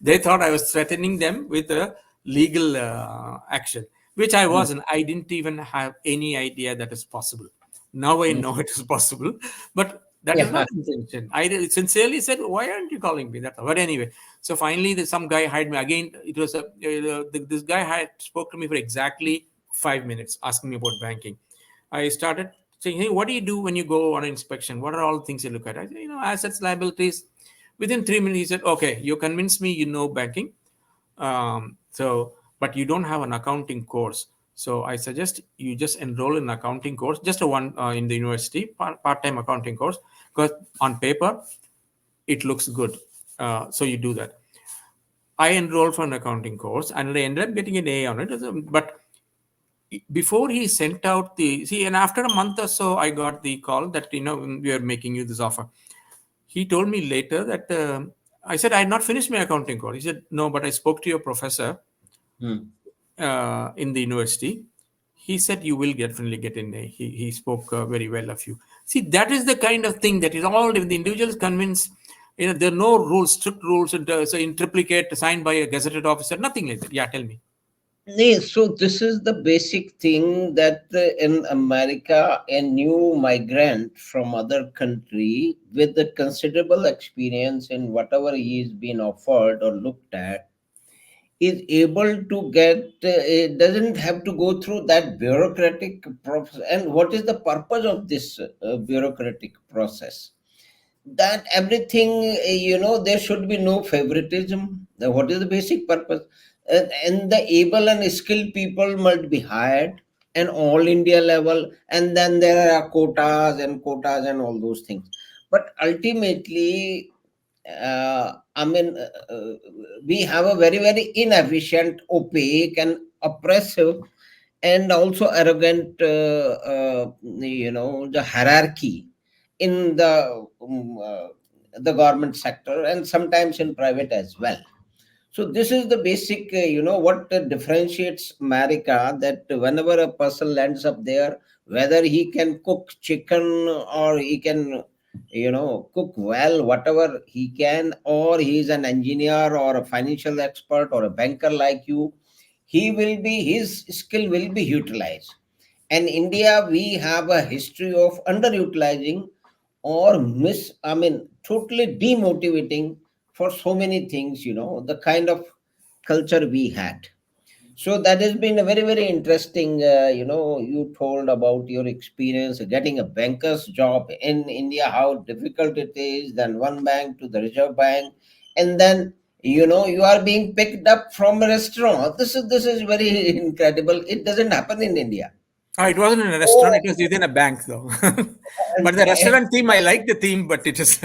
S2: They thought I was threatening them with a legal action, which I
S1: Hmm.
S2: wasn't. I didn't even have any idea that is possible. Now I
S1: Hmm.
S2: know it is possible, but that is
S1: Yeah.
S2: not intention. I sincerely said, "Why aren't you calling me?" That, but anyway. So finally, some guy hired me again. It was this guy had spoke to me for exactly 5 minutes, asking me about banking. I started saying, "Hey, what do you do when you go on an inspection? What are all the things you look at?" I said, assets, liabilities. Within 3 minutes, he said, "Okay, you convinced me you know banking. But you don't have an accounting course. So I suggest you just enroll in an accounting course, just a one in the university, part-time accounting course, because on paper it looks good. So you do that." I enrolled for an accounting course and I ended up getting an A on it. But before he sent out and after a month or so, I got the call that we are making you this offer. He told me later that I said I had not finished my accounting course. He said, "No, but I spoke to your professor
S1: Hmm.
S2: in the university. He said you will definitely get in there. He spoke very well of you." See, that is the kind of thing that is all if the individual is convinced There are no rules, strict rules, so in triplicate signed by a gazetted officer, nothing like that. Yeah, tell me.
S1: So this is the basic thing that in America, a new migrant from other country with a considerable experience in whatever he is being offered or looked at is able to get. It doesn't have to go through that bureaucratic process. And what is the purpose of this bureaucratic process? That everything, there should be no favoritism. What is the basic purpose? And the able and skilled people must be hired and all India level, and then there are quotas and all those things. But ultimately, I mean, we have a very, very inefficient, opaque, and oppressive, and also arrogant, the hierarchy in the government sector, and sometimes in private as well. So this is the basic, what differentiates America, that whenever a person lands up there, whether he can cook chicken or he can, cook well, whatever he can, or he is an engineer or a financial expert or a banker like you, his skill will be utilized. And India, we have a history of underutilizing or totally demotivating for so many things, the kind of culture we had. So that has been a very, very interesting, you told about your experience getting a banker's job in India, how difficult it is, then one bank to the Reserve Bank, and then, you are being picked up from a restaurant. This is very incredible. It doesn't happen in India.
S2: It wasn't in a restaurant,
S1: Oh,
S2: it was within a bank, though.
S1: and,
S2: But the restaurant theme, I like the theme, but it is.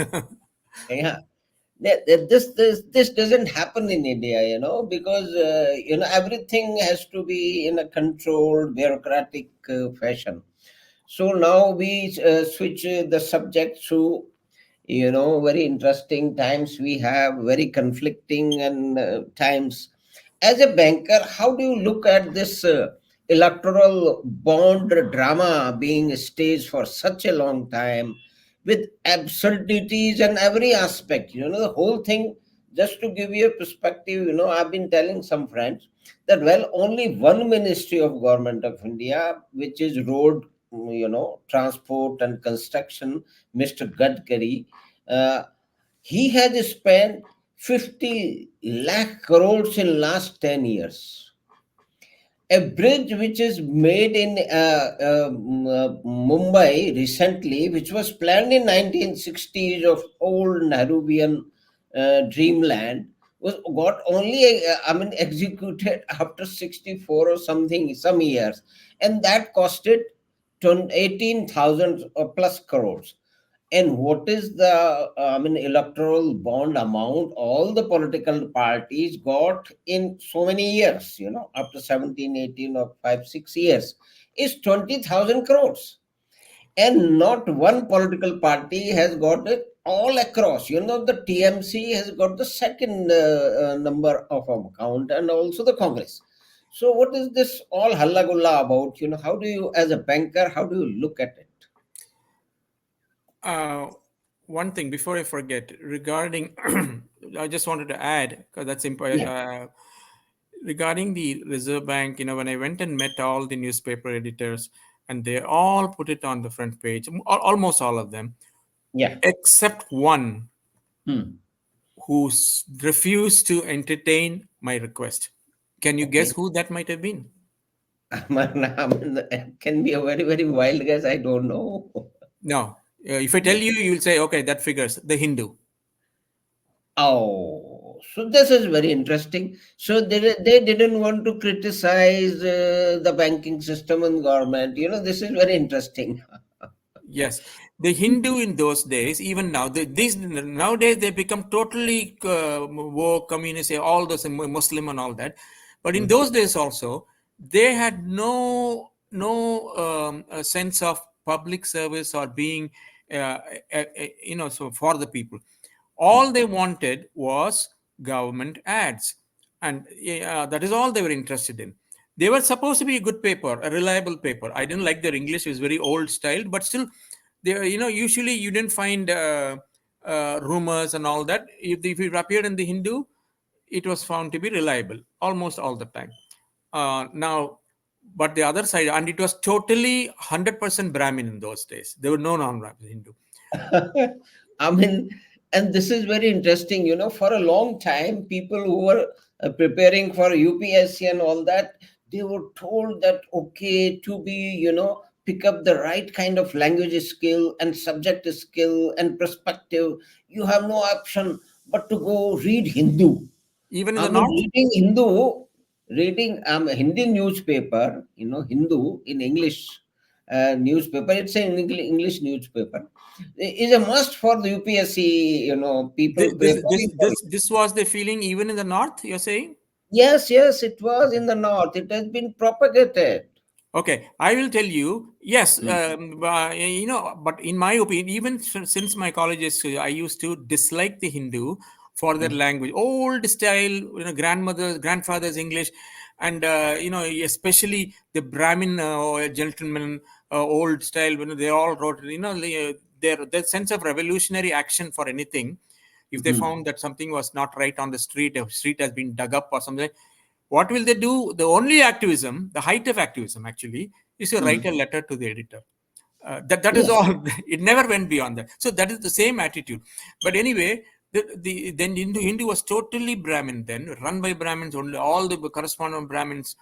S1: yeah. This doesn't happen in India, because everything has to be in a controlled bureaucratic fashion. So now we switch the subject to, very interesting times. We have very conflicting and times. As a banker, how do you look at this electoral bond drama being staged for such a long time, with absurdities and every aspect? The whole thing. Just to give you a perspective, I've been telling some friends that, well, only one ministry of government of India, which is road, transport and construction, Mr. Gadkari, uh, he has spent 50 lakh crores in last 10 years. A bridge which is made in Mumbai recently, which was planned in 1960s of old Nehruvian dreamland, was got only executed after 64 or something some years, and that costed 18,000 plus crores. And what is the electoral bond amount all the political parties got in so many years, after 17, 18, or 5, 6 years, is 20,000 crores. And not one political party has got it all across. The TMC has got the second number of account, and also the Congress. So what is this all hallagulla about? How do you, as a banker, how do you look at it?
S2: uh, One thing before I forget regarding, I just wanted to add, because that's important.
S1: Yeah,
S2: Regarding the Reserve Bank, when I went and met all the newspaper editors, and they all put it on the front page, almost all of them,
S1: yeah.
S2: except one
S1: Hmm.
S2: who refused to entertain my request. Can you guess
S1: Okay.
S2: who that might have been?
S1: Can be a very, very wild guess. I don't know.
S2: No. If I tell you, you'll say, okay, that figures. The Hindu.
S1: Oh, so this is very interesting. So they didn't want to criticize the banking system and government. This is very interesting.
S2: Yes, the Hindu in those days, even now, these nowadays they become totally woke, communist, all those Muslim and all that. But in those days also, they had no a sense of public service or being, so for the people. All they wanted was government ads, and that is all they were interested in. They were supposed to be a good paper, a reliable paper. I didn't like their English; it was very old styled, but still, they, usually you didn't find. rumors and all that. If it appeared in the Hindu, it was found to be reliable almost all the time. Now, but the other side, and it was totally 100% Brahmin in those days. There were no non-Brahmin Hindu.
S1: I mean, and this is very interesting. For a long time, people who were preparing for UPSC and all that, they were told that, okay, to be, pick up the right kind of language skill and subject skill and perspective, you have no option but to go read Hindu.
S2: Even in
S1: I
S2: the
S1: mean,
S2: north,
S1: reading Hindi newspaper, Hindu in English newspaper, it's an English newspaper, is a must for the UPSC, people preparing for it.
S2: this was the feeling even in the north. You're saying?
S1: Yes, yes, it was in the north. It has been propagated.
S2: Okay, I will tell you. Yes,
S1: Mm,
S2: but in my opinion, even since my college days, I used to dislike the Hindu for their
S1: mm,
S2: language, old style, grandmother's, grandfather's English, and especially the Brahmin gentlemen, old style. They all wrote, their sense of revolutionary action for anything. If they
S1: mhm,
S2: found that something was not right on the street, a street has been dug up or something, what will they do? The only activism, the height of activism actually, is to write
S1: mm.
S2: a letter to the editor. That is
S1: Yes.
S2: all. It never went beyond that. So that is the same attitude. But anyway, then Hindu was totally Brahmin, then run by Brahmins only, all the correspondent Brahmins.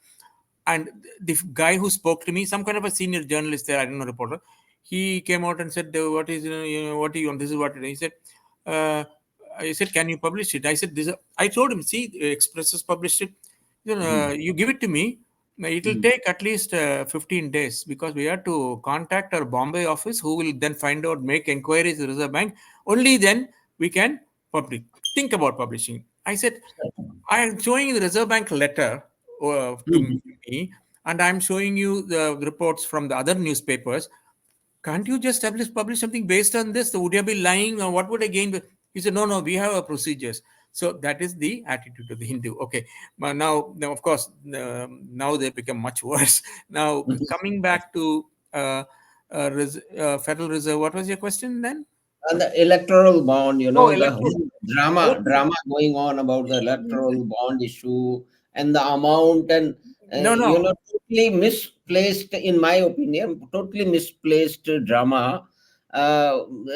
S2: And the guy who spoke to me, some kind of a senior journalist there, I don't know, reporter, he came out and said, "What is, what do you want? This is what it is." He said, uh, "I said, can you publish it?" I said, "This." I told him, "See, Express has published it.
S1: Mhm,
S2: You give it to me. It will
S1: mhm,
S2: take at least 15 days because we have to contact our Bombay office, who will then find out, make inquiries to the Reserve Bank. Only then we can publish. Think about publishing." I said, "I am showing you the Reserve Bank letter to
S1: mhm.
S2: me, and I'm showing you the reports from the other newspapers. Can't you just publish something based on this? Would you be lying, or what would I gain?" He said, "No, no, we have our procedures." So that is the attitude of the Hindu. Okay, but now of course, now they become much worse. Now coming back to Federal Reserve, what was your question then?
S1: And the electoral bond,
S2: Oh,
S1: the
S2: electoral.
S1: whole drama going on about the electoral bond issue and the amount, and
S2: No, no.
S1: totally misplaced, in my opinion, totally misplaced drama,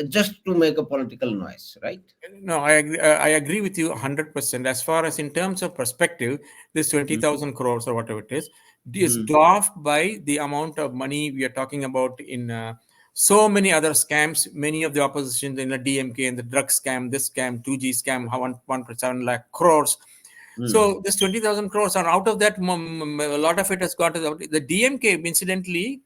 S1: just to make a political noise, right?
S2: No, I agree with you 100%. As far as in terms of perspective, this 20,000 crores or whatever it is
S1: Mm-hmm.
S2: dwarfed by the amount of money we are talking about in so many other scams. Many of the opposition in the DMK and the drug scam, this scam, 2G scam, 1.7 lakh crores. So this 20,000 crores, and out of that, a lot of it has got to the DMK, incidentally,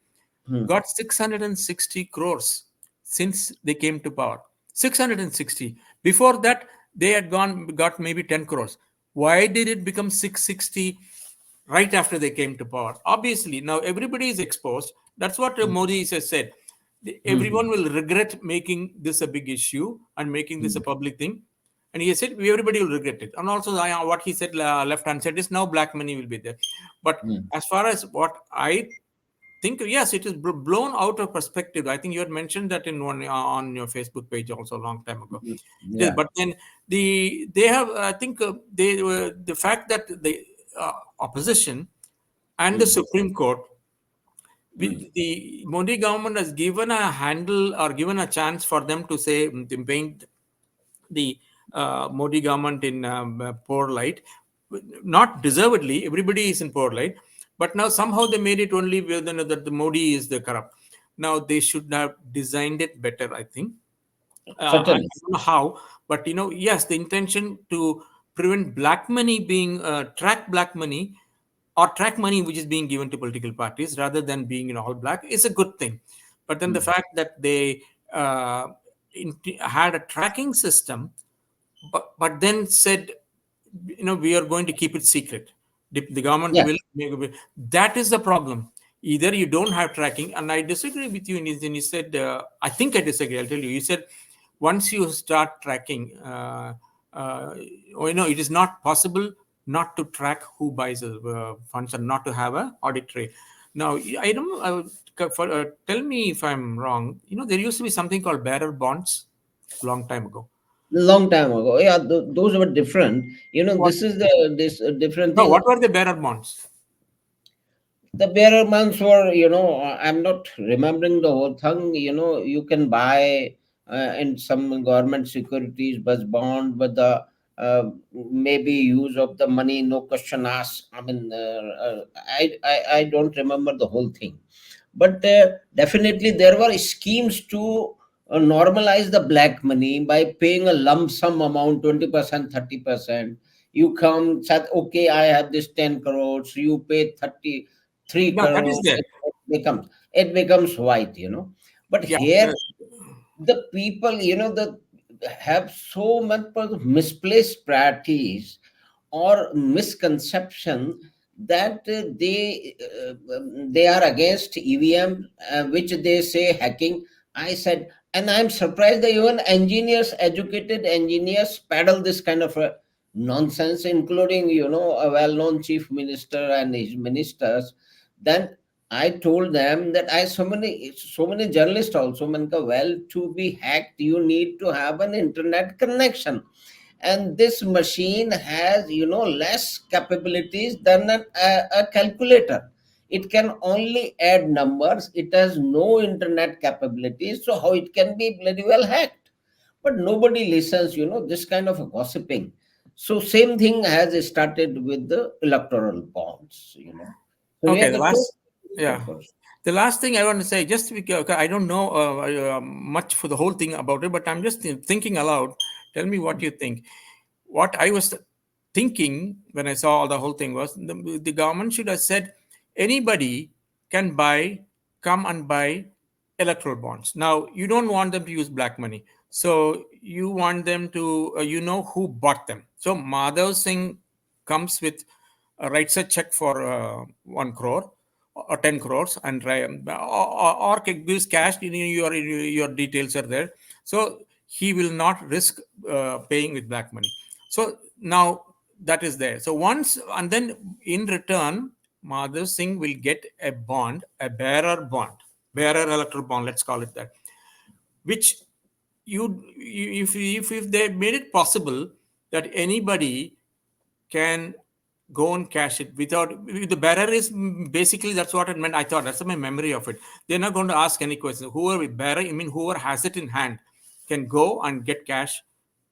S1: Mm-hmm.
S2: got 660 crores since they came to power. 660. Before that, they had got maybe 10 crores. Why did it become 660 right after they came to power? Obviously, now everybody is exposed. That's what Modi has said.
S1: Mm-hmm.
S2: Everyone will regret making this a big issue and making this a public thing. And he said, everybody will regret it. And also, what he said, left hand side, is now black money will be there. But as far as what I think, yes, it is blown out of perspective. I think you had mentioned that in one on your Facebook page also a long time ago.
S1: Mm-hmm.
S2: It is,
S1: Yeah.
S2: but then they have, I think, they were the fact that the opposition and the
S1: Mm-hmm.
S2: Supreme Court, the Modi government has given a handle or given a chance for them to say, to paint the Modi government in poor light. Not deservedly, everybody is in poor light, but now somehow they made it only that the Modi is the corrupt. Now they should have designed it better, I think. I
S1: Certainly.
S2: don't know how, but yes, the intention to prevent black money being track black money or track money which is being given to political parties rather than being in all black is a good thing. But then the
S1: Mm-hmm.
S2: fact that they had a tracking system, but then said, we are going to keep it secret. The government
S1: Yeah.
S2: will that is the problem. Either you don't have tracking, and I disagree with you. And you said, I think I disagree. I'll tell you. You said once you start tracking, it is not possible not to track who buys funds and not to have a audit trail. Now, I don't know. Tell me if I'm wrong. There used to be something called bearer bonds. long time ago.
S1: Long time ago. Yeah, those were different.
S2: What?
S1: This is this different
S2: No,
S1: thing.
S2: what were the bearer bonds?
S1: The bearer months were, I'm not remembering the whole thing. You can buy in some government securities, but bond, but the uh, maybe use of the money, no question asked. I mean, I don't remember the whole thing, but definitely there were schemes to normalize the black money by paying a lump sum amount, 20%, 30%. You come, said, okay, I have this 10 crores, you pay 3
S2: No, that is
S1: crores,
S2: there.
S1: it becomes white. But
S2: Yeah.
S1: here the people, the have so much of misplaced priorities or misconception that they are against EVM, which they say hacking. I said, and I'm surprised that even engineers, educated engineers, peddle this kind of nonsense, including a well-known chief minister and his ministers. Then I told them that so many journalists also, Manka, well, to be hacked, you need to have an internet connection, and this machine has less capabilities than a calculator. It can only add numbers. It has no internet capabilities, so how it can be bloody well hacked? But nobody listens, this kind of gossiping. So same thing has started with the electoral bonds. So we
S2: Okay.
S1: have
S2: The
S1: the two
S2: last. Yeah.
S1: purpose.
S2: The last thing I want to say, just because okay, I don't know much for the whole thing about it, but I'm just thinking aloud. Tell me what you think. What I was thinking when I saw the whole thing was the government should have said anybody can come and buy electoral bonds. Now, you don't want them to use black money. So you want them to, who bought them. So Madhav Singh comes with, writes a check for 1 crore or 10 crores and or gives cash. Your details are there. So he will not risk paying with black money. So now that is there. So once, and then in return, Madhav Singh will get a bond, a bearer electoral bond, let's call it that, which if they made it possible that anybody can go and cash it without the bearer is basically that's what it meant. I thought that's my memory of it. They're not going to ask any questions. Whoever bearer, I mean, whoever has it in hand can go and get cash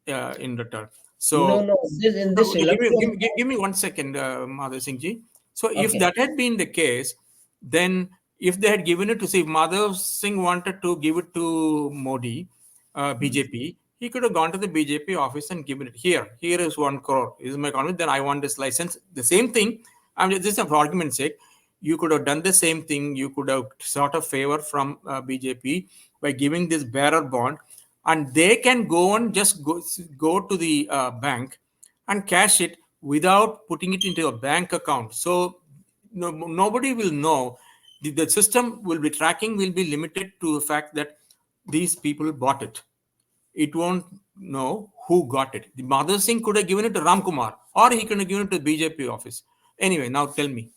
S2: in return.
S1: No,
S2: So
S1: no, in this electoral.
S2: give me 1 second, Madhav Singh ji. So if
S1: Okay.
S2: that had been the case, then if they had given it to, see, if Madhav Singh wanted to give it to Modi, BJP, he could have gone to the BJP office and given it. Here is 1 crore. This is my economy. Then I want this license. The same thing. I'm just for argument's sake. You could have done the same thing. You could have sought a favor from BJP by giving this bearer bond, and they can go and just go to the bank and cash it without putting it into a bank account. So nobody will know. The system will be tracking, will be limited to the fact that these people bought it. It won't know who got it. The Madhav Singh could have given it to Ram Kumar, or he could have given it to the BJP office. Anyway, now tell me.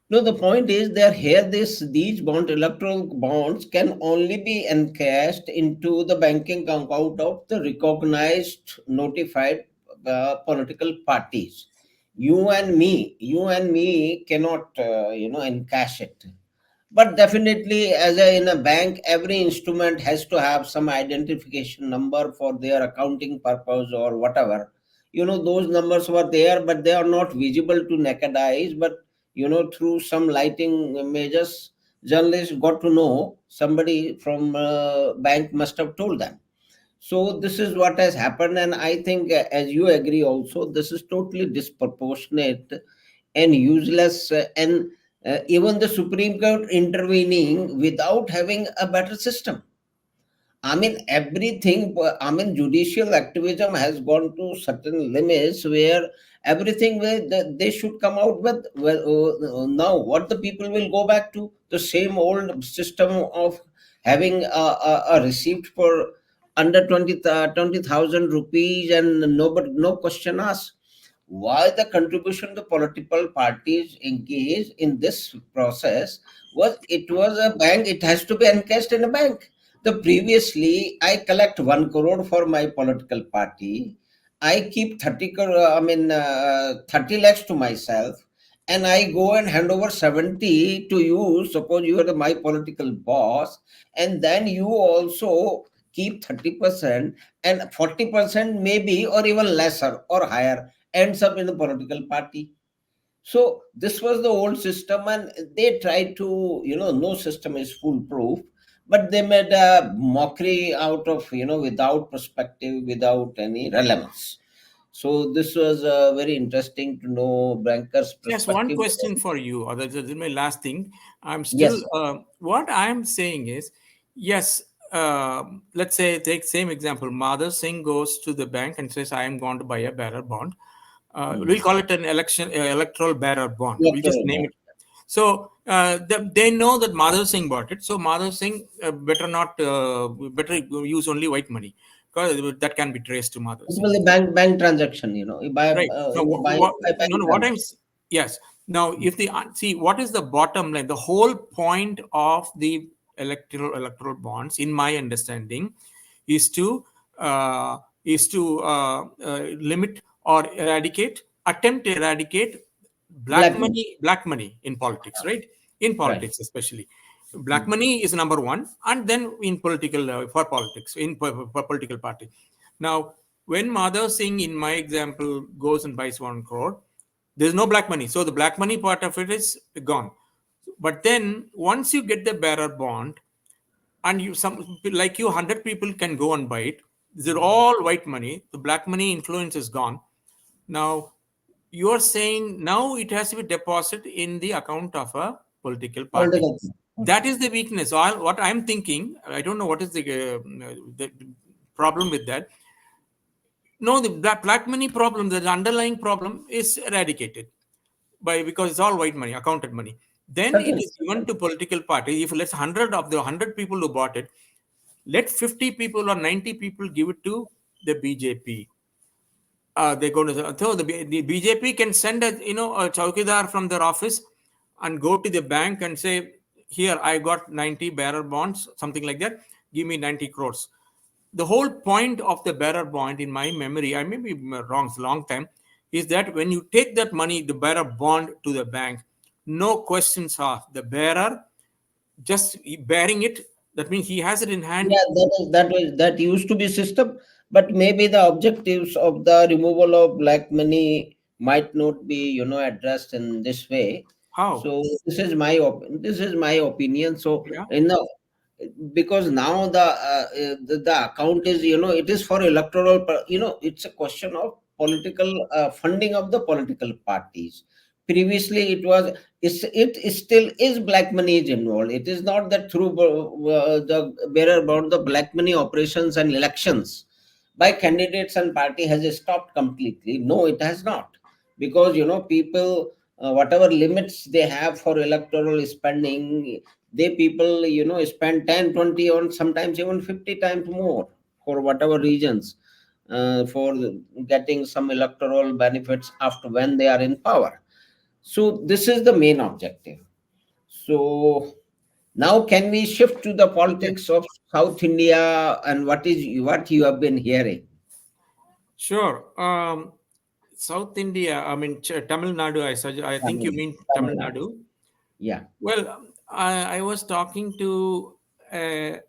S1: No, the point is that here these electoral bonds can only be encashed into the banking account of the recognized, notified political parties. You and me cannot, encash it. But definitely, in a bank, every instrument has to have some identification number for their accounting purpose or whatever. Those numbers were there, but they are not visible to naked eyes. But through some lighting measures, journalists got to know. Somebody from bank must have told them. So this is what has happened, and I think, as you agree also, this is totally disproportionate and useless, and even the Supreme Court intervening without having a better system. I mean, everything, I mean, judicial activism has gone to certain limits where everything where they should come out with. Well, now, what the people will go back to the same old system of having a receipt for under 20,000 rupees, and no question asked. Why the contribution the political parties engaged in this process was, it was a bank, it has to be encashed in a bank. The previously I collect 1 crore for my political party. I keep 30 crore, 30 lakhs to myself, and I go and hand over 70 to you. Suppose you are my political boss, and then you also keep 30%, and 40% maybe or even lesser or higher ends up in the political party. So this was the old system, and they tried to, no system is foolproof, but they made a mockery out of, without perspective, without any relevance. So this was very interesting to know Branker's
S2: Yes, one
S1: perspective.
S2: question for you, or this is my last thing. I'm still,
S1: Yes.
S2: what I'm saying is, yes, let's say, take same example. Madhav Singh goes to the bank and says, I am going to buy a bearer bond. We'll
S1: Hmm.
S2: call it an electoral bearer bond. We'll just
S1: Electoral
S2: name
S1: bond.
S2: it. So they know that Madhav Singh bought it. So Madhav Singh better use only white money, because that can be traced to Madhav
S1: It
S2: Singh.
S1: was a bank transaction, you buy
S2: Right. Now,
S1: buy
S2: what?
S1: by
S2: No,
S1: bank
S2: no. What I'm
S1: transaction.
S2: yes. Now, if the see, what is the bottom line? The whole point of the electoral bonds, in my understanding, is to limit or attempt to eradicate
S1: Black money.
S2: black money in politics, right? In
S1: Right.
S2: politics, especially, black
S1: Hmm.
S2: money is number one, and then in political for politics for political party. Now, when Madhav Singh, in my example, goes and buys 1 crore, there's no black money. So the black money part of it is gone. But then once you get the bearer bond, and you some like you 100 people can go and buy it, they're all white money. The black money influence is gone. Now you're saying now it has to be deposited in the account of a political party.
S1: Political.
S2: That is the weakness. What I'm thinking, I don't know what is the problem with that. No, the black money problem, the underlying problem is eradicated by, because it's all white money, accounted money. Then it
S1: Certainly.
S2: is given to political party. If let's 100 of the 100 people who bought it, let 50 people or 90 people give it to the BJP. They're going to, so the BJP can send a chowkidar from their office and go to the bank and say, here I got 90 bearer bonds, something like that. Give me 90 crores. The whole point of the bearer bond, in my memory, I may be wrong, it's a long time, is that when you take that money, the bearer bond to the bank, no questions asked. The bearer just bearing it, that means he has it in hand.
S1: Yeah, that used to be system, but maybe the objectives of the removal of black money might not be, addressed in this way.
S2: How?
S1: So this is my opinion. So
S2: Yeah.
S1: because now the account is, it is for electoral, it's a question of political funding of the political parties. Previously it was, it is still is black money is involved. It is not that through the bearer bound the black money operations and elections by candidates and party has stopped completely. No, it has not, because people, whatever limits they have for electoral spending, they people, spend 10, 20, or sometimes even 50 times more for whatever reasons, for getting some electoral benefits after when they are in power. So this is the main objective. So now can we shift to the
S2: Yeah.
S1: politics of South India, and what you have been hearing?
S2: Sure. South India, I mean, Tamil Nadu, I think you
S1: Tamil,
S2: mean
S1: Tamil
S2: Tamil
S1: Nadu.
S2: Nadu.
S1: Yeah.
S2: Well, I was talking to a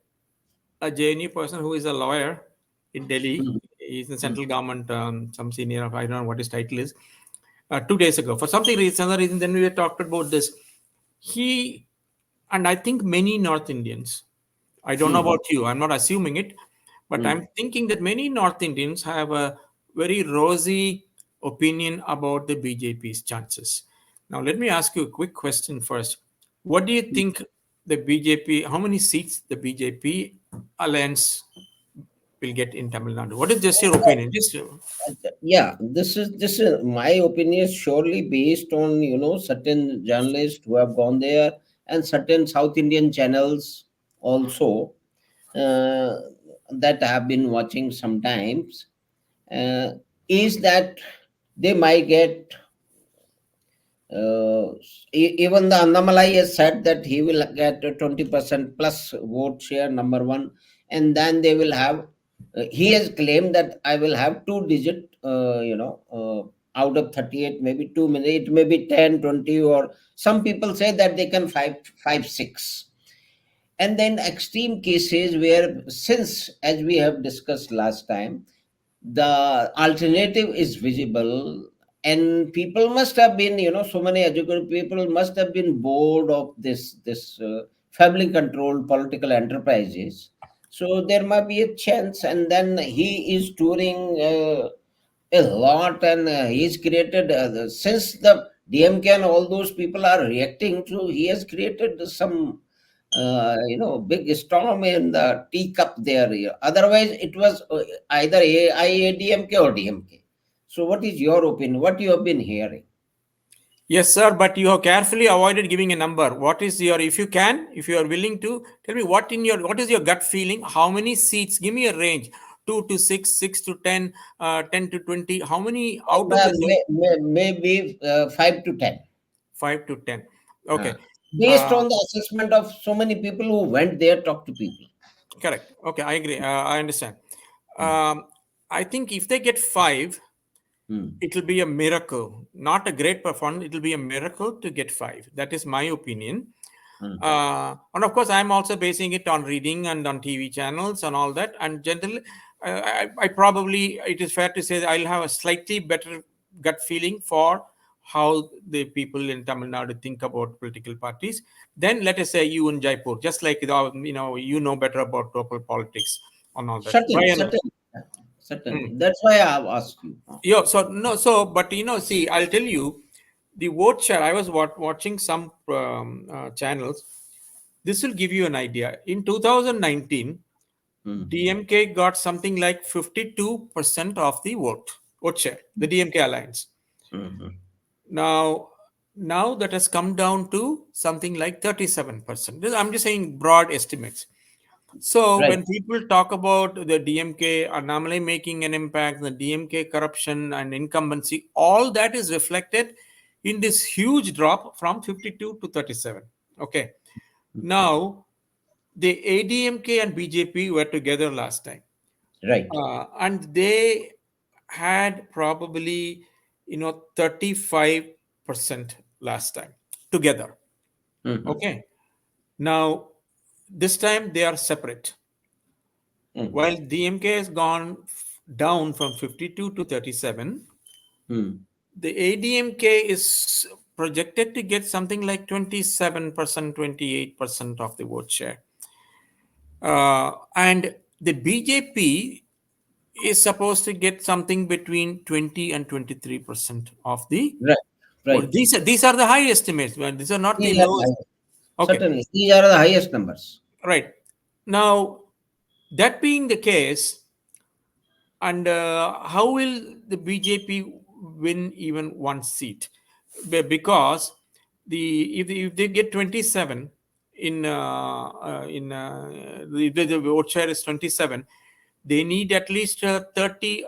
S2: JNU person who is a lawyer in Delhi.
S1: Mhm.
S2: He's in
S1: Mhm.
S2: central government, some senior, I don't know what his title is. 2 days ago, for something reason, other reason, then we were talked about this. He, and I think many North Indians, I don't know
S1: Mhm.
S2: about you, I'm not assuming it, but I'm
S1: Mhm.
S2: thinking that many North Indians have a very rosy opinion about the BJP's chances. Now, let me ask you a quick question first. What do you think the BJP, how many seats the BJP alliance will get in Tamil Nadu? What is just your opinion? Just
S1: Yeah, this is my opinion is surely based on, certain journalists who have gone there, and certain South Indian channels also, uh, that I have been watching sometimes, uh, is that they might get Uh, Even the Annamalai has said that he will get a 20% plus vote share, number one, and then they will have. He has claimed that I will have two digit, out of 38, maybe 2 minutes, it may be 10, 20, or some people say that they can five, 6. And then extreme cases where, since as we have discussed last time, the alternative is visible, and people must have been, so many educated people must have been bored of this family controlled political enterprises. So there might be a chance, and then he is touring a lot, and he's created, since the DMK and all those people are reacting to, he has created some big storm in the teacup there. Yeah. Otherwise, it was either AIADMK or DMK. So, what is your opinion? What you have been hearing?
S2: Yes, sir, but you have carefully avoided giving a number. What is your, if you can, if you are willing to tell me what is your gut feeling? How many seats? Give me a range: 2 to 6, 6 to 10, 10 to 20. How many out of the
S1: Maybe 5 to 10.
S2: 5 to 10?
S1: Uh,
S2: Okay,
S1: Based
S2: uh,
S1: on the assessment of so many people who went there, talk to people.
S2: correct. Okay, I agree. I understand.
S1: Mm,
S2: Um, I think if they get five,
S1: mm,
S2: it will be a miracle. Not a great performance. It will be a miracle to get five. That is my opinion.
S1: mm.
S2: And of course, I'm also basing it on reading and on TV channels and all that. And generally, I probably, it is fair to say that I'll have a slightly better gut feeling for how the people in Tamil Nadu think about political parties. Then let us say you in Jaipur, just like you know better about local politics and all that. By
S1: Certainly,
S2: and large.
S1: certainly, certainly.
S2: Mm.
S1: That's why I have asked you.
S2: Yeah, so no, so but see, I'll tell you, the vote share. I was watching some channels. This will give you an idea. In 2019,
S1: Mm,
S2: DMK got something like 52% of the vote share. The DMK alliance.
S1: mhm.
S2: Now, now that has come down to something like 37%. I'm just saying broad estimates. So
S1: Right.
S2: when people talk about the DMK anomaly making an impact, the DMK corruption and incumbency, all that is reflected in this huge drop from 52 to 37. Okay. Now the ADMK and BJP were together last time,
S1: Right.
S2: and they had probably 35% last time together.
S1: Mhm,
S2: Okay. Now this time they are separate.
S1: mhm,
S2: While DMK has gone down from 52 to 37,
S1: mm.
S2: the ADMK is projected to get something like 27%, 28% of the vote share. And the BJP is supposed to get something between 20 and 23% of the
S1: Right.
S2: vote.
S1: Right.
S2: These are the high estimates. Well, these are not the
S1: These are the
S2: lowest.
S1: highest.
S2: Okay,
S1: Certainly, these are the highest numbers.
S2: right. Now, that being the case, and how will the BJP win even one seat? Because if they get 27 the vote share is 27, they need at least 32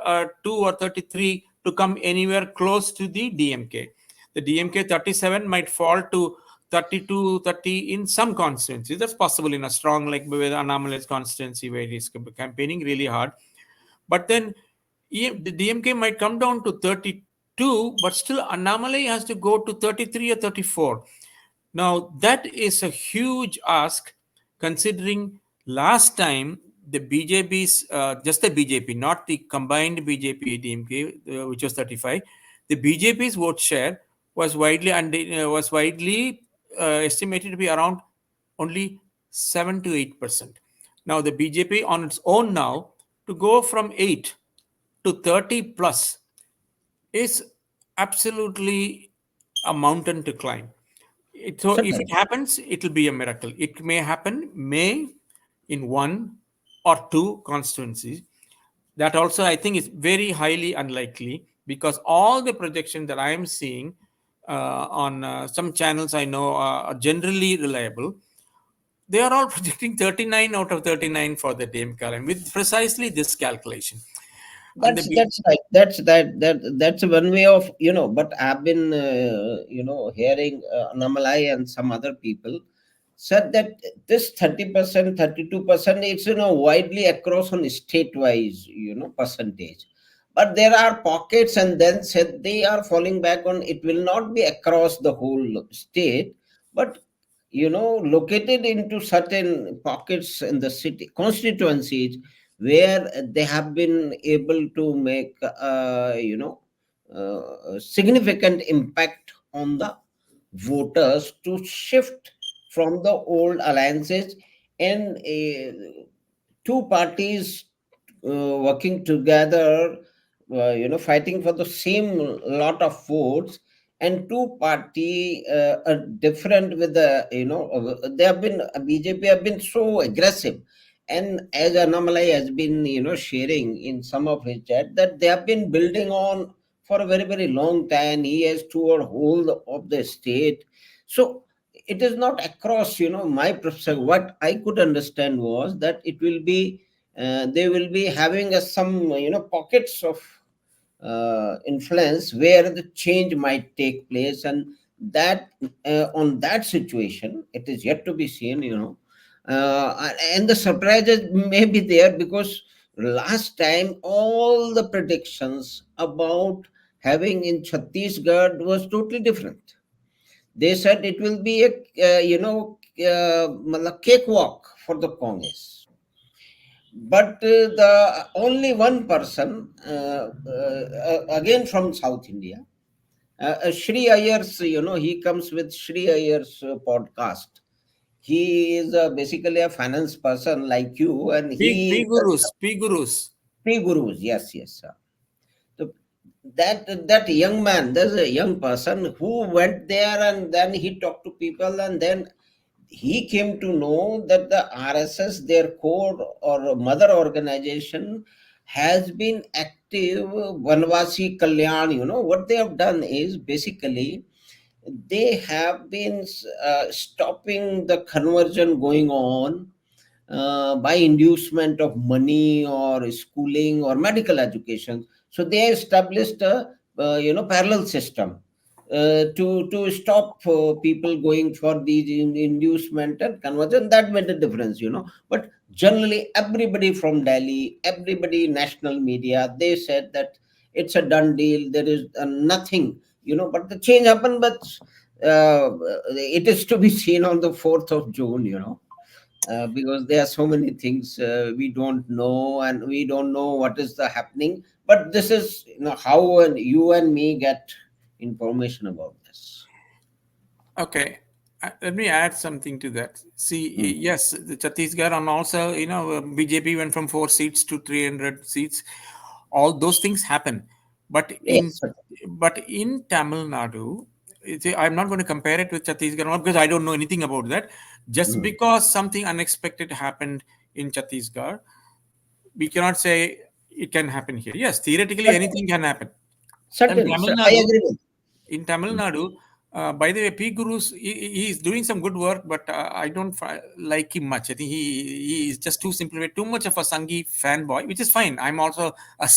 S2: or 33 to come anywhere close to the DMK. The DMK 37 might fall to 32, 30 in some constituencies. That's possible in a strong, like with Annamalai's constituency, where he's campaigning really hard. But then the DMK might come down to 32, but still Annamalai has to go to 33 or 34. Now, that is a huge ask considering last time the BJP's, just the BJP, not the combined BJP DMK, which was 35, the BJP's vote share was widely estimated to be around only 7 to 8%. Now, the BJP on its own now to go from 8 to 30 plus is absolutely a mountain to climb. So if
S1: Certainly.
S2: it happens, it will be a miracle. It may in one or two constituencies. That also, I think, is very highly unlikely because all the projections that I am seeing on some channels I know are generally reliable. They are all projecting 39 out of 39 for the DMK with precisely this calculation. and
S1: That's right. That's one way of, But I've been hearing Annamalai and some other people said that this 30%, 32%, it's widely across on state wise percentage. But there are pockets, and then said they are falling back on it will not be across the whole state, but located into certain pockets in the city constituencies where they have been able to make significant impact on the voters to shift from the old alliances, and two parties working together, fighting for the same lot of votes, and two party are different with the, they have been BJP have been so aggressive, and as Annamalai has been sharing in some of his chat that they have been building on for a very very long time. He has toured whole of the state, so it is not across. My perspective, what I could understand was that it will be they will be having some pockets of influence where the change might take place, and that on that situation it is yet to be seen. And the surprises may be there, because last time all the predictions about having in Chhattisgarh was totally different. They said it will be a cakewalk for the Congress, but the only one person, again from South India, Shri Ayer's, he comes with Shri Ayer's podcast. He is basically a finance person like you, and he
S2: P gurus.
S1: three gurus. Yes, yes, sir. So that young man, there's a young person who went there, and then he talked to people, and then he came to know that the RSS, their core or mother organization, has been active. Vanvasi Kalyan, what they have done is basically they have been stopping the conversion going on by inducement of money or schooling or medical education. So they established a parallel system to stop people going for these inducement and conversion. That made a difference. But generally, everybody from Delhi, everybody national media, they said that it's a done deal. There is nothing. But the change happened. But it is to be seen on the 4th of June. Because there are so many things we don't know, and we don't know what is the happening. But this is how you and me get information about this.
S2: Okay, let me add something to that. See,
S1: Hmm.
S2: yes, the Chhattisgarh, and also BJP went from 4 seats to 300 seats. All those things happen, but in
S1: Yes, sir.
S2: Tamil Nadu, see, I'm not going to compare it with Chhattisgarh because I don't know anything about that. Just
S1: Hmm.
S2: because something unexpected happened in Chhattisgarh, we cannot say it can happen here. Yes, theoretically anything can happen. And
S1: Certainly,
S2: Tamil
S1: sir, I
S2: Nadu,
S1: agree with
S2: in Tamil
S1: you.
S2: Nadu, by the way, P Guru's he is doing some good work, but I don't like him much. I think he is just too simple, too much of a Sangi fanboy, which is fine. I'm also a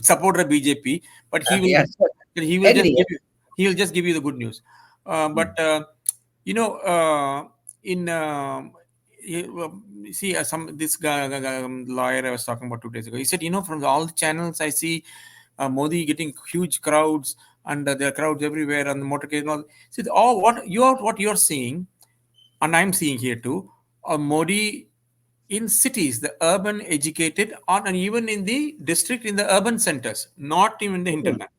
S2: supporter of BJP, but
S1: Yes, sir.
S2: he will just
S1: Agree.
S2: give you he will just give you the good news.
S1: Hmm.
S2: But you know, in see some this guy, lawyer I was talking about 2 days ago. He said, from all the channels I see Modi getting huge crowds, and there are crowds everywhere on the motorcade and all. See, all what you're seeing, and I'm seeing here too, Modi in cities, the urban educated, and even in the district, in the urban centers, not even the
S1: Hmm.
S2: hinterland.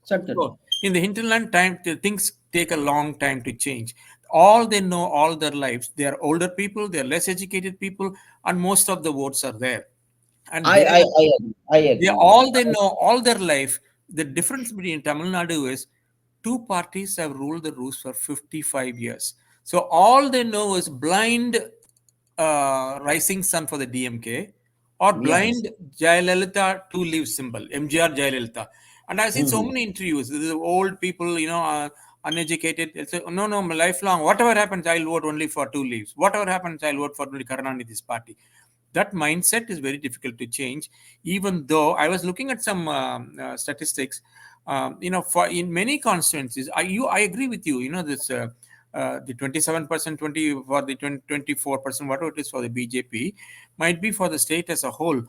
S1: Certainly.
S2: So in the hinterland, things take a long time to change. All they know all their lives, they are older people, they are less educated people, and most of the votes are there. And
S1: I, I, I agree. I
S2: they
S1: agree.
S2: all they know all their life. The difference between Tamil Nadu is two parties have ruled the roost for 55 years. So all they know is blind rising sun for the DMK, or
S1: Yes.
S2: blind Jayalalitha two leaf symbol, MGR Jayalalitha. And I've seen so
S1: Hmm.
S2: many interviews. The old people, uneducated. They say, no, lifelong. Whatever happens, I'll vote only for two leaves. Whatever happens, I'll vote for only Karunanidhi's party. That mindset is very difficult to change. Even though I was looking at some statistics, for in many constituencies, I agree with you. This the 27%, 20 for the 24%, whatever it is for the BJP, might be for the state as a whole.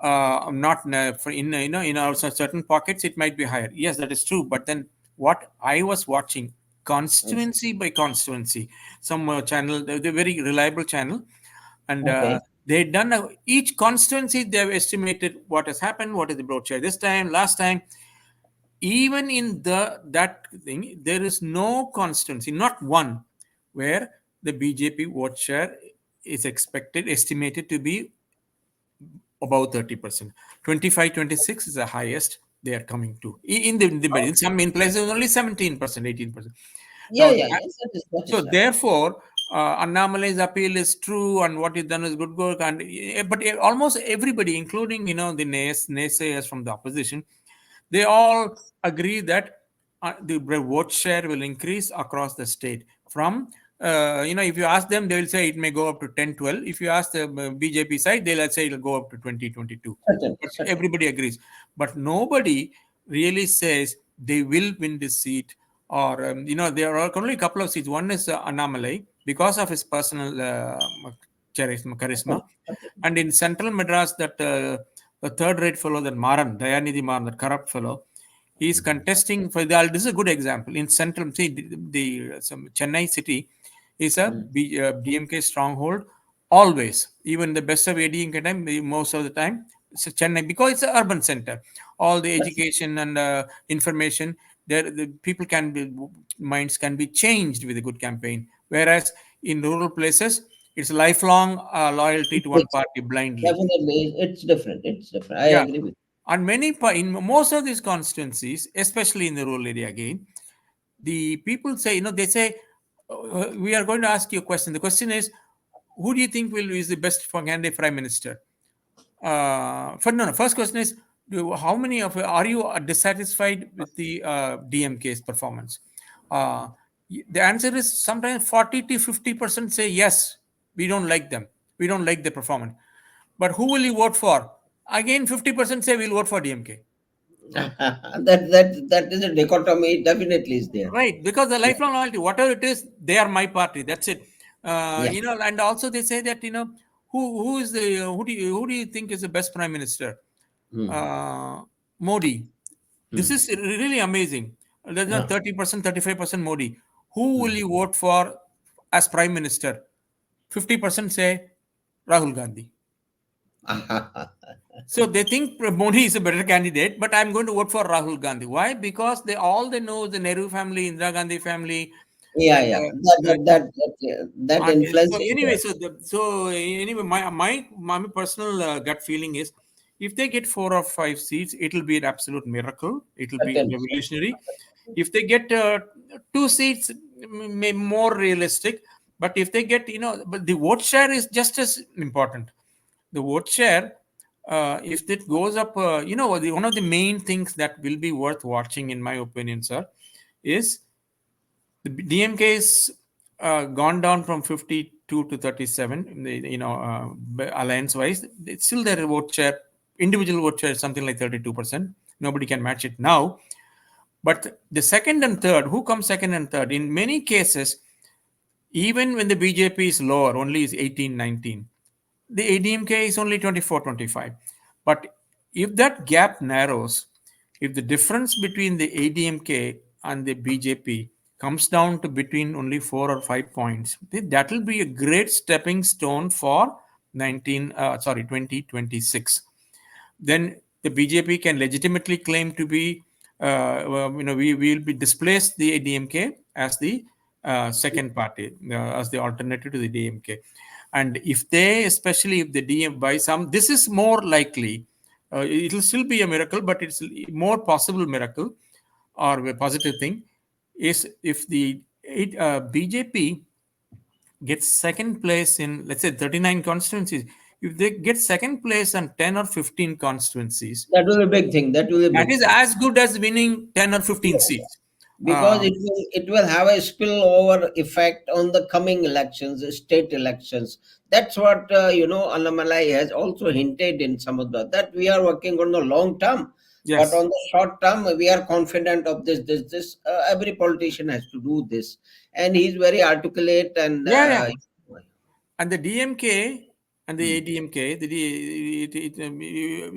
S2: Not for in our certain pockets it might be higher. Yes, that is true. But then what I was watching,
S1: Mm.
S2: constituency by constituency, some channel, the very reliable channel, and
S1: Okay.
S2: they've done each constituency. They've estimated what has happened, what is the vote share this time, last time. Even in that thing, there is no constituency, not one, where the BJP vote share is estimated to be about 30%. 25, 26 is the highest they are coming to. In some in places only 17%, 18%.
S1: Yeah,
S2: Now,
S1: yeah, yes, that
S2: so
S1: is right.
S2: therefore, Annamalai's appeal is true, and what he's done is good work. And but almost everybody, including the naysayers from the opposition, they all agree that the vote share will increase across the state. From if you ask them, they will say it may go up to 10, 12. If you ask the BJP side, they'll say it'll go up to 20, 22.
S1: Certain,
S2: But
S1: certain.
S2: everybody agrees. But nobody really says they will win this seat. Or there are only a couple of seats. One is Annamalai because of his personal charisma.
S1: Certain.
S2: And in central Madras, that the third-rate fellow, that Dayanidhi Maran, that corrupt fellow, he is contesting for the. This is a good example. In central, see, some Chennai city is a
S1: Mm.
S2: DMK stronghold always. Even the best of ADMK time, most of the time, it's Chennai because it's an urban center. All the
S1: That's
S2: education and information, there the people can be minds can be changed with a good campaign. Whereas in rural places, it's lifelong loyalty to one
S1: it's
S2: party blindly.
S1: definitely it's different. It's different. I
S2: Yeah,
S1: agree with
S2: and in most of these constituencies, especially in the rural area, again, the people say, they say, we are going to ask you a question. The question is, who do you think will is the best for candidate prime minister? For no, no. First question is, how many of are you dissatisfied with the DMK's performance? Uh, the answer is sometimes 40 to 50% say yes, we don't like them, we don't like the performance. But who will you vote for? Again, 50% say we'll vote for DMK.
S1: that is a dichotomy. Definitely is there.
S2: Right, because the
S1: Yeah,
S2: lifelong loyalty, whatever it is, they are my party. That's it.
S1: yeah.
S2: And also they say that who do you think is the best prime minister?
S1: Hmm.
S2: Uh, Modi. This
S1: Hmm.
S2: is really amazing. There's not
S1: Yeah.
S2: 30%, 35% Modi. Who will
S1: Hmm.
S2: you vote for as prime minister? 50% say Rahul Gandhi. So they think Modi is a better candidate, but I'm going to vote for Rahul Gandhi. Why? Because they know the Nehru family, Indira Gandhi family,
S1: Yeah,
S2: and
S1: yeah. That
S2: and so
S1: influence is
S2: anyway,
S1: there.
S2: so anyway, my personal gut feeling is, if they get 4 or 5 seats, it'll be an absolute miracle. It'll be
S1: Certain.
S2: revolutionary. If they get 2 seats, more realistic. But if they get, but the vote share is just as important. The vote share, if it goes up, one of the main things that will be worth watching, in my opinion, sir, is the DMK is gone down from 52 to 37. Alliance wise, it's still their vote share, individual vote share is something like 32%. Nobody can match it now. But the second and third, who comes second and third? In many cases, even when the BJP is lower, only is 18, 19, the ADMK is only 24, 25. But if that gap narrows, if the difference between the ADMK and the BJP comes down to between only 4 or 5 points, that will be a great stepping stone for 2026. Then the BJP can legitimately claim to be, we will be displaced the DMK as the second party, as the alternative to the DMK. And especially if the DM by some, this is more likely, it will still be a miracle, but it's more possible miracle or a positive thing is if the BJP gets second place in, let's say, 39 constituencies. If they get second place on 10 or 15 constituencies,
S1: That was a big thing. That was a
S2: that
S1: big
S2: is
S1: thing.
S2: as good as winning 10 or 15
S1: Yeah,
S2: seats.
S1: because it will have a spillover effect on the coming elections, state elections. That's what Annamalai has also hinted in some of that we are working on the long term, but
S2: Yes.
S1: on the short term we are confident of this. Every politician has to do this, and he's very articulate and
S2: Yeah, yeah. And the DMK and the ADMK,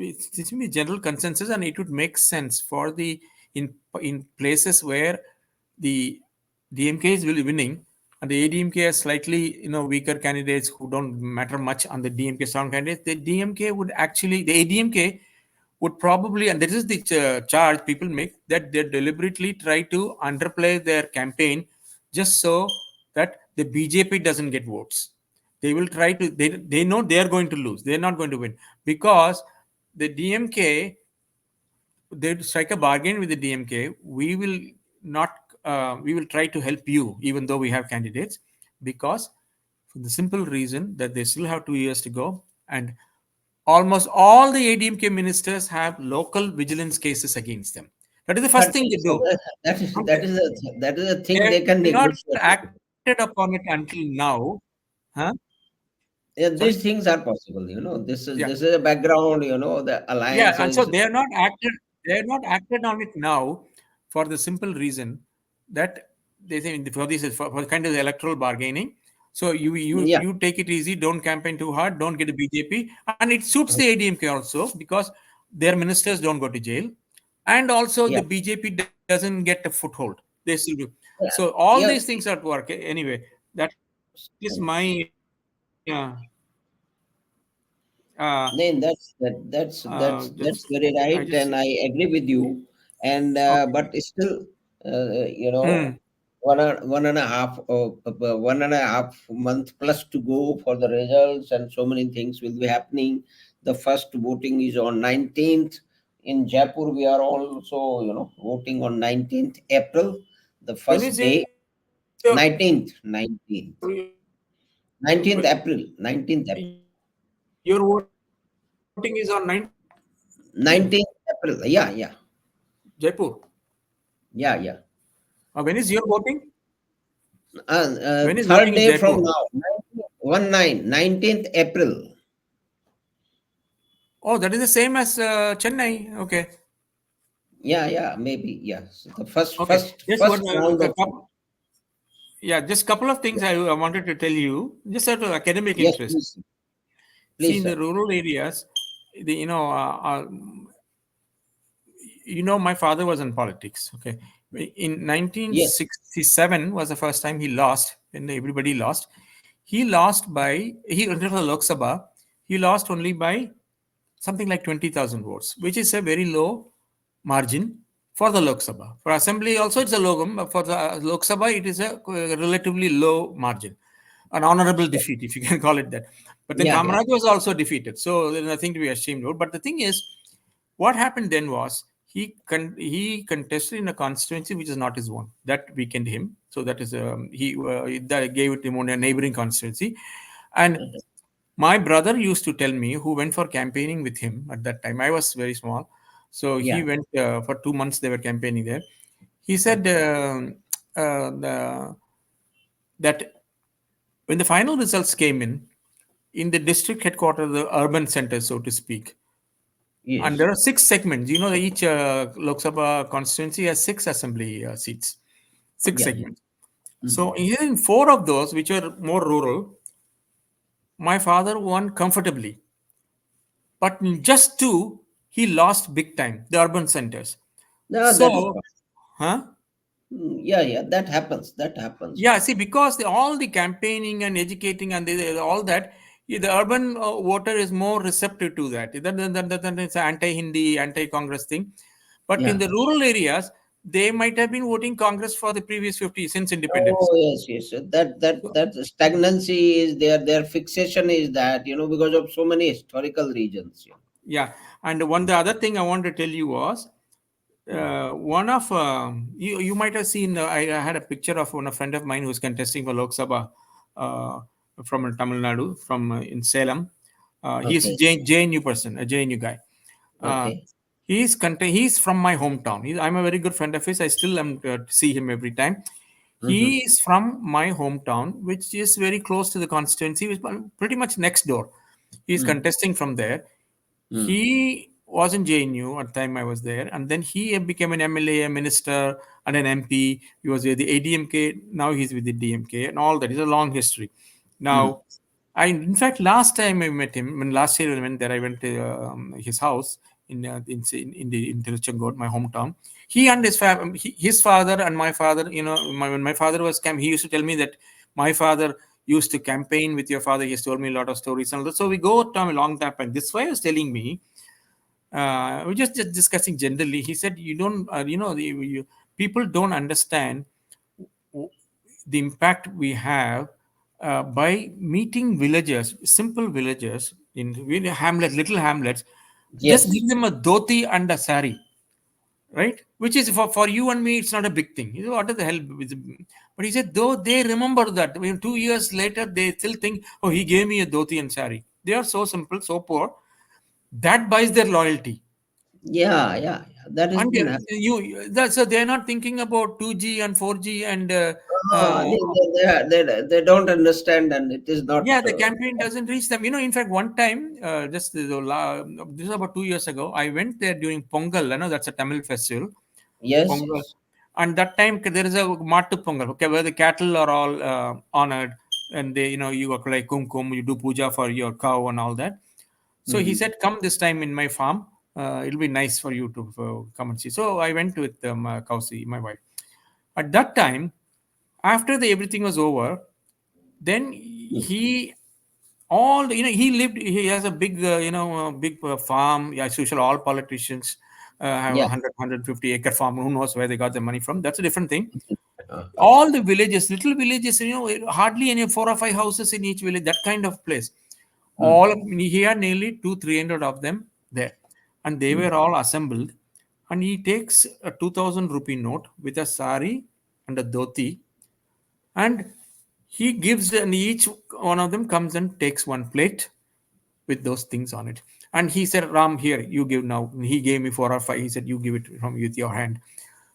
S2: it should be general consensus, and it would make sense for the in places where the DMK is really winning, and the ADMK has slightly weaker candidates who don't matter much on the DMK strong candidates. The DMK would actually the ADMK would probably, and this is the charge people make, that they deliberately try to underplay their campaign just so that the BJP doesn't get votes. They will try to, they know they are going to lose, they're not going to win, because the DMK, they strike a bargain with the DMK. We will not we will try to help you even though we have candidates, because for the simple reason that they still have 2 years to go, and almost all the ADMK ministers have local vigilance cases against them. That is the first
S1: That's
S2: thing they
S1: so
S2: do.
S1: that is a
S2: They
S1: thing they
S2: have
S1: can
S2: not
S1: negotiate with.
S2: acted upon it until now. Huh?
S1: Yeah,
S2: Sorry?
S1: these things are possible. This is
S2: Yeah.
S1: this is a background. The
S2: Yeah, and so
S1: alliances.
S2: they are not acted on it now for the simple reason that they say for this is for kind of the electoral bargaining. So
S1: Yeah,
S2: you take it easy, don't campaign too hard, don't get a BJP, and it suits the ADMK also because their ministers don't go to jail, and also
S1: yeah,
S2: the BJP doesn't get a foothold. They still do. So
S1: yeah,
S2: all these
S1: yeah.
S2: things are at work anyway. That is my
S1: Then
S2: uh,
S1: that's
S2: just
S1: very right,
S2: I
S1: and I
S2: just
S1: agree with you. And
S2: okay.
S1: but still,
S2: Hmm.
S1: 1.5 month plus to go for the results, and so many things will be happening. The first voting is on 19th in Jaipur. We are also voting on 19th April, the
S2: When
S1: first
S2: is your
S1: day. 19th, 19th, 19th April, 19th April,
S2: your voting is on 19th
S1: 19th April. Yeah, yeah,
S2: Jaipur?
S1: yeah, yeah.
S2: When is your voting? When is
S1: Third
S2: voting in
S1: day from
S2: Jaipur?
S1: now, 19th April.
S2: Oh, that is the same as Chennai. Okay,
S1: Yeah, yeah, maybe, yeah. So the first
S2: okay.
S1: first
S2: Just
S1: first round of.
S2: yeah, just couple of things I wanted to tell you, just out of academic
S1: Yes,
S2: interest.
S1: please,
S2: See,
S1: please,
S2: in the
S1: sir.
S2: rural areas, the my father was in politics. Okay, in
S1: Yes,
S2: 1967 was the first time he lost, when everybody lost. He entered the Lok Sabha. He lost only by something like 20,000 votes, which is a very low margin for the Lok Sabha. For Assembly also it's a low, for the Lok Sabha it is a relatively low margin, an honorable
S1: sure.
S2: defeat, if you can call it that. But then
S1: Yeah, yeah,
S2: Kamaraj was also defeated, so there's nothing to be ashamed of. But the thing is, what happened then was he contested in a constituency which is not his own. That weakened him. So that is that gave it him on a neighboring constituency, and my brother used to tell me, who went for campaigning with him at that time. I was very small, so he
S1: yeah.
S2: went for 2 months. They were campaigning there. He said
S1: Okay.
S2: that when the final results came in the district headquarters, the urban center, so to speak, and
S1: Yes.
S2: there are 6 segments. Each Lok Sabha constituency has 6 assembly seats, six
S1: Yeah, yeah.
S2: segments. So
S1: Mhm.
S2: in 4 of those, which are more rural, my father won comfortably. But in just 2, he lost big time, the urban centers.
S1: No, that is
S2: So,
S1: possible.
S2: huh?
S1: Yeah, yeah. That happens. That happens.
S2: Yeah, see, because all the campaigning and educating and all that, the urban voter is more receptive to that. Than it's an anti-Hindi, anti-Congress thing. But in
S1: Yeah.
S2: the rural areas, they might have been voting Congress for the previous 50 since independence.
S1: Oh, yes, yes. That stagnancy is there. Their fixation is that, because of so many historical regions.
S2: Yeah, and the other thing I wanted to tell you was one of you might have seen. I had a picture of a friend of mine who's contesting for Lok Sabha uh, from Tamil Nadu, from in Salem. He's a
S1: Okay.
S2: JNU person, a JNU guy. Uh,
S1: Okay.
S2: He's from my hometown. I'm a very good friend of his. I still am see him every time.
S1: Mm-hmm.
S2: He is from my hometown, which is very close to the constituency, which is pretty much next door. He's
S1: Mm-hmm.
S2: contesting from there.
S1: Mm-hmm.
S2: He was in JNU at the time I was there, and then he became an MLA, a minister, and an MP. He was with the ADMK. Now he's with the DMK, and all that. It's a long history.
S1: Mm-hmm.
S2: Now, in fact, last time I met him, when last year I went there, I went to his house in Tiruchengood, my hometown. He and his father and my father, when my father was he used to tell me that my father used to campaign with your father. He has told me a lot of stories and all that. So we go to a long time. And this way he was telling me, we're just discussing generally. He said, you don't, people don't understand the impact we have by meeting villagers, simple villagers in hamlet, little hamlets. Just
S1: Yes.
S2: give them a dhoti and a sari, right? Which is for you and me, it's not a big thing. What the hell? But he said, though they remember that, 2 years later, they still think, oh, he gave me a dhoti and sari. They are so simple, so poor. That buys their loyalty.
S1: Yeah, yeah, yeah. That has
S2: And
S1: been happening.
S2: so they're not thinking about 2G and 4G and
S1: Ah, they don't understand, and it is not.
S2: yeah, the campaign doesn't reach them. In fact, one time, this is about 2 years ago, I went there during Pongal. I know that's a Tamil festival,
S1: Yes,
S2: Pongal.
S1: yes.
S2: And that time there is a Mattu Pongal, okay, where the cattle are all honored, and you got like kumkum, you do puja for your cow and all that. So he
S1: Mm-hmm.
S2: said, "Come this time in my farm. It'll be nice for you to come and see." So I went with Kausi, my wife. At that time, after everything was over, then he he has a big big farm. Yeah, as usual, all politicians have a
S1: Yeah.
S2: 100 150 acre farm. Who knows where they got the money from? That's a different thing.
S1: Uh-huh.
S2: All the villages, little villages, hardly any 4 or 5 houses in each village, that kind of place.
S1: Mm,
S2: He had nearly 200 300 of them there, and they
S1: mm.
S2: were all assembled. And he takes a 2,000 rupee note with a sari and a dhoti, and he gives, and each one of them comes and takes one plate with those things on it. And he said, Ram, here, you give now. And he gave me 4 or 5. He said, you give it from with your hand.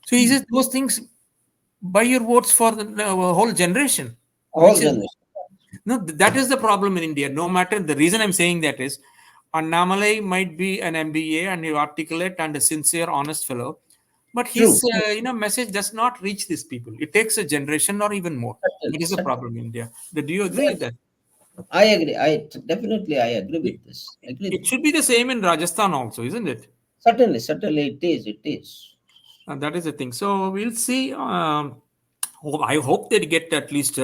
S2: So he says, those things buy your votes for the whole generation,
S1: Whole
S2: which is
S1: generation.
S2: no, that is the problem in India. No matter the reason I'm saying that is, Annamalai might be an MBA and you articulate and a sincere, honest fellow, but his
S1: True, true.
S2: message does not reach these people. It takes a generation or even more.
S1: Certainly,
S2: That is the
S1: certainly.
S2: problem in India. Do you agree with
S1: Well,
S2: that?
S1: I agree. Definitely I agree
S2: It,
S1: with this. Agree
S2: it
S1: with
S2: should
S1: this.
S2: be the same in Rajasthan also, isn't it?
S1: Certainly, certainly it is. It is.
S2: That is the thing. So we'll see. I hope they get at least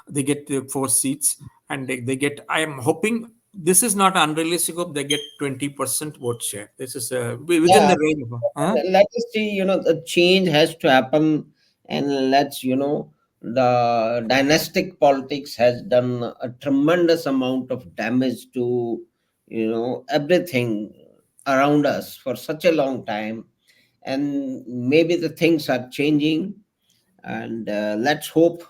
S2: they get 4 seats, and they get. I am hoping this is not unrealistic. Hope they get 20% vote share. This is within
S1: Yeah.
S2: the range. Huh?
S1: Let us see. The change has to happen, and the dynastic politics has done a tremendous amount of damage to everything around us for such a long time, and maybe the things are changing, and let's hope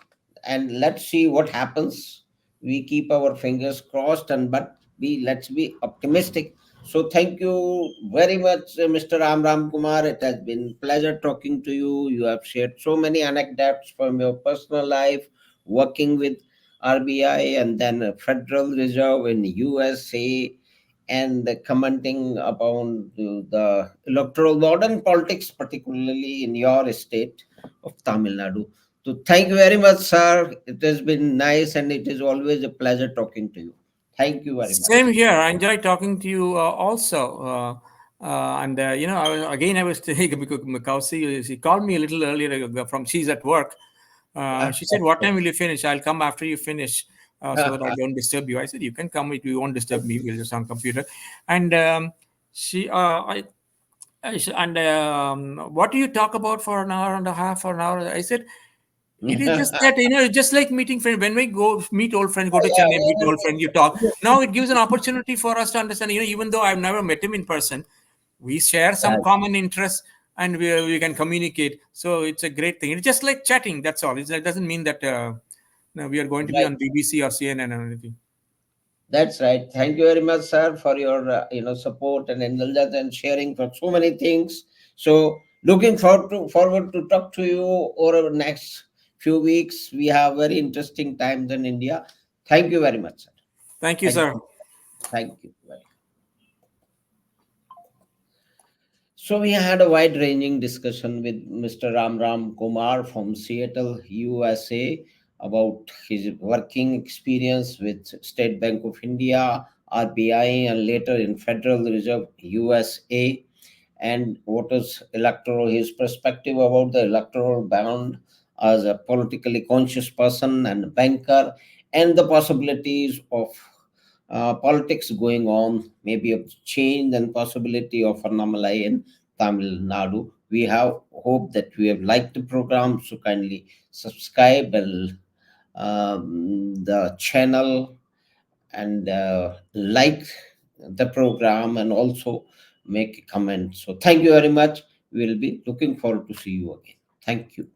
S1: and let's see what happens. We keep our fingers crossed, and but let's be optimistic. So thank you very much, Mr. Ram Kumar. It has been pleasure talking to you. You have shared so many anecdotes from your personal life, working with RBI and then Federal Reserve in USA, and commenting upon the electoral modern politics, particularly in your state of Tamil Nadu. So thank you very much, sir. It has been nice, and it is always a pleasure talking to you. Thank you very
S2: Same
S1: much.
S2: here. I enjoy talking to you also. And I was because Kausi, she called me a little earlier from she's at work. She said, "What time will you finish? I'll come after you finish, so that I don't disturb you." I said, "You can come if you won't disturb me. We'll just on computer." And she, and what do you talk about for an hour and a half or an hour? I said, it is just that, just like meeting friends. When we go meet old friends, go to Chennai, meet old friends, you talk. Now it gives an opportunity for us to understand. Even though I've never met him in person, we share some
S1: Yeah,
S2: common interests, and we can communicate. So it's a great thing. It's just like chatting. That's all. It doesn't mean that no, we are going to be
S1: right.
S2: on BBC or CNN or anything.
S1: That's right. Thank you very much, sir, for your support and indulgence and sharing for so many things. So looking forward to talk to you over the next few weeks. We have very interesting times in India. Thank you very much, sir.
S2: Thank you,
S1: Thank
S2: sir.
S1: you. Thank you. So we had a wide-ranging discussion with Mr. Ram Ram Kumar from Seattle, USA, about his working experience with State Bank of India, RBI, and later in Federal Reserve USA, and what is electoral his perspective about the electoral bond as a politically conscious person and banker, and the possibilities of politics going on, maybe of change and possibility of Annamalai in Tamil Nadu. We have hope that we have liked the program, so kindly subscribe and the channel and like the program and also make a comment. So thank you very much. We will be looking forward to see you again. Thank you.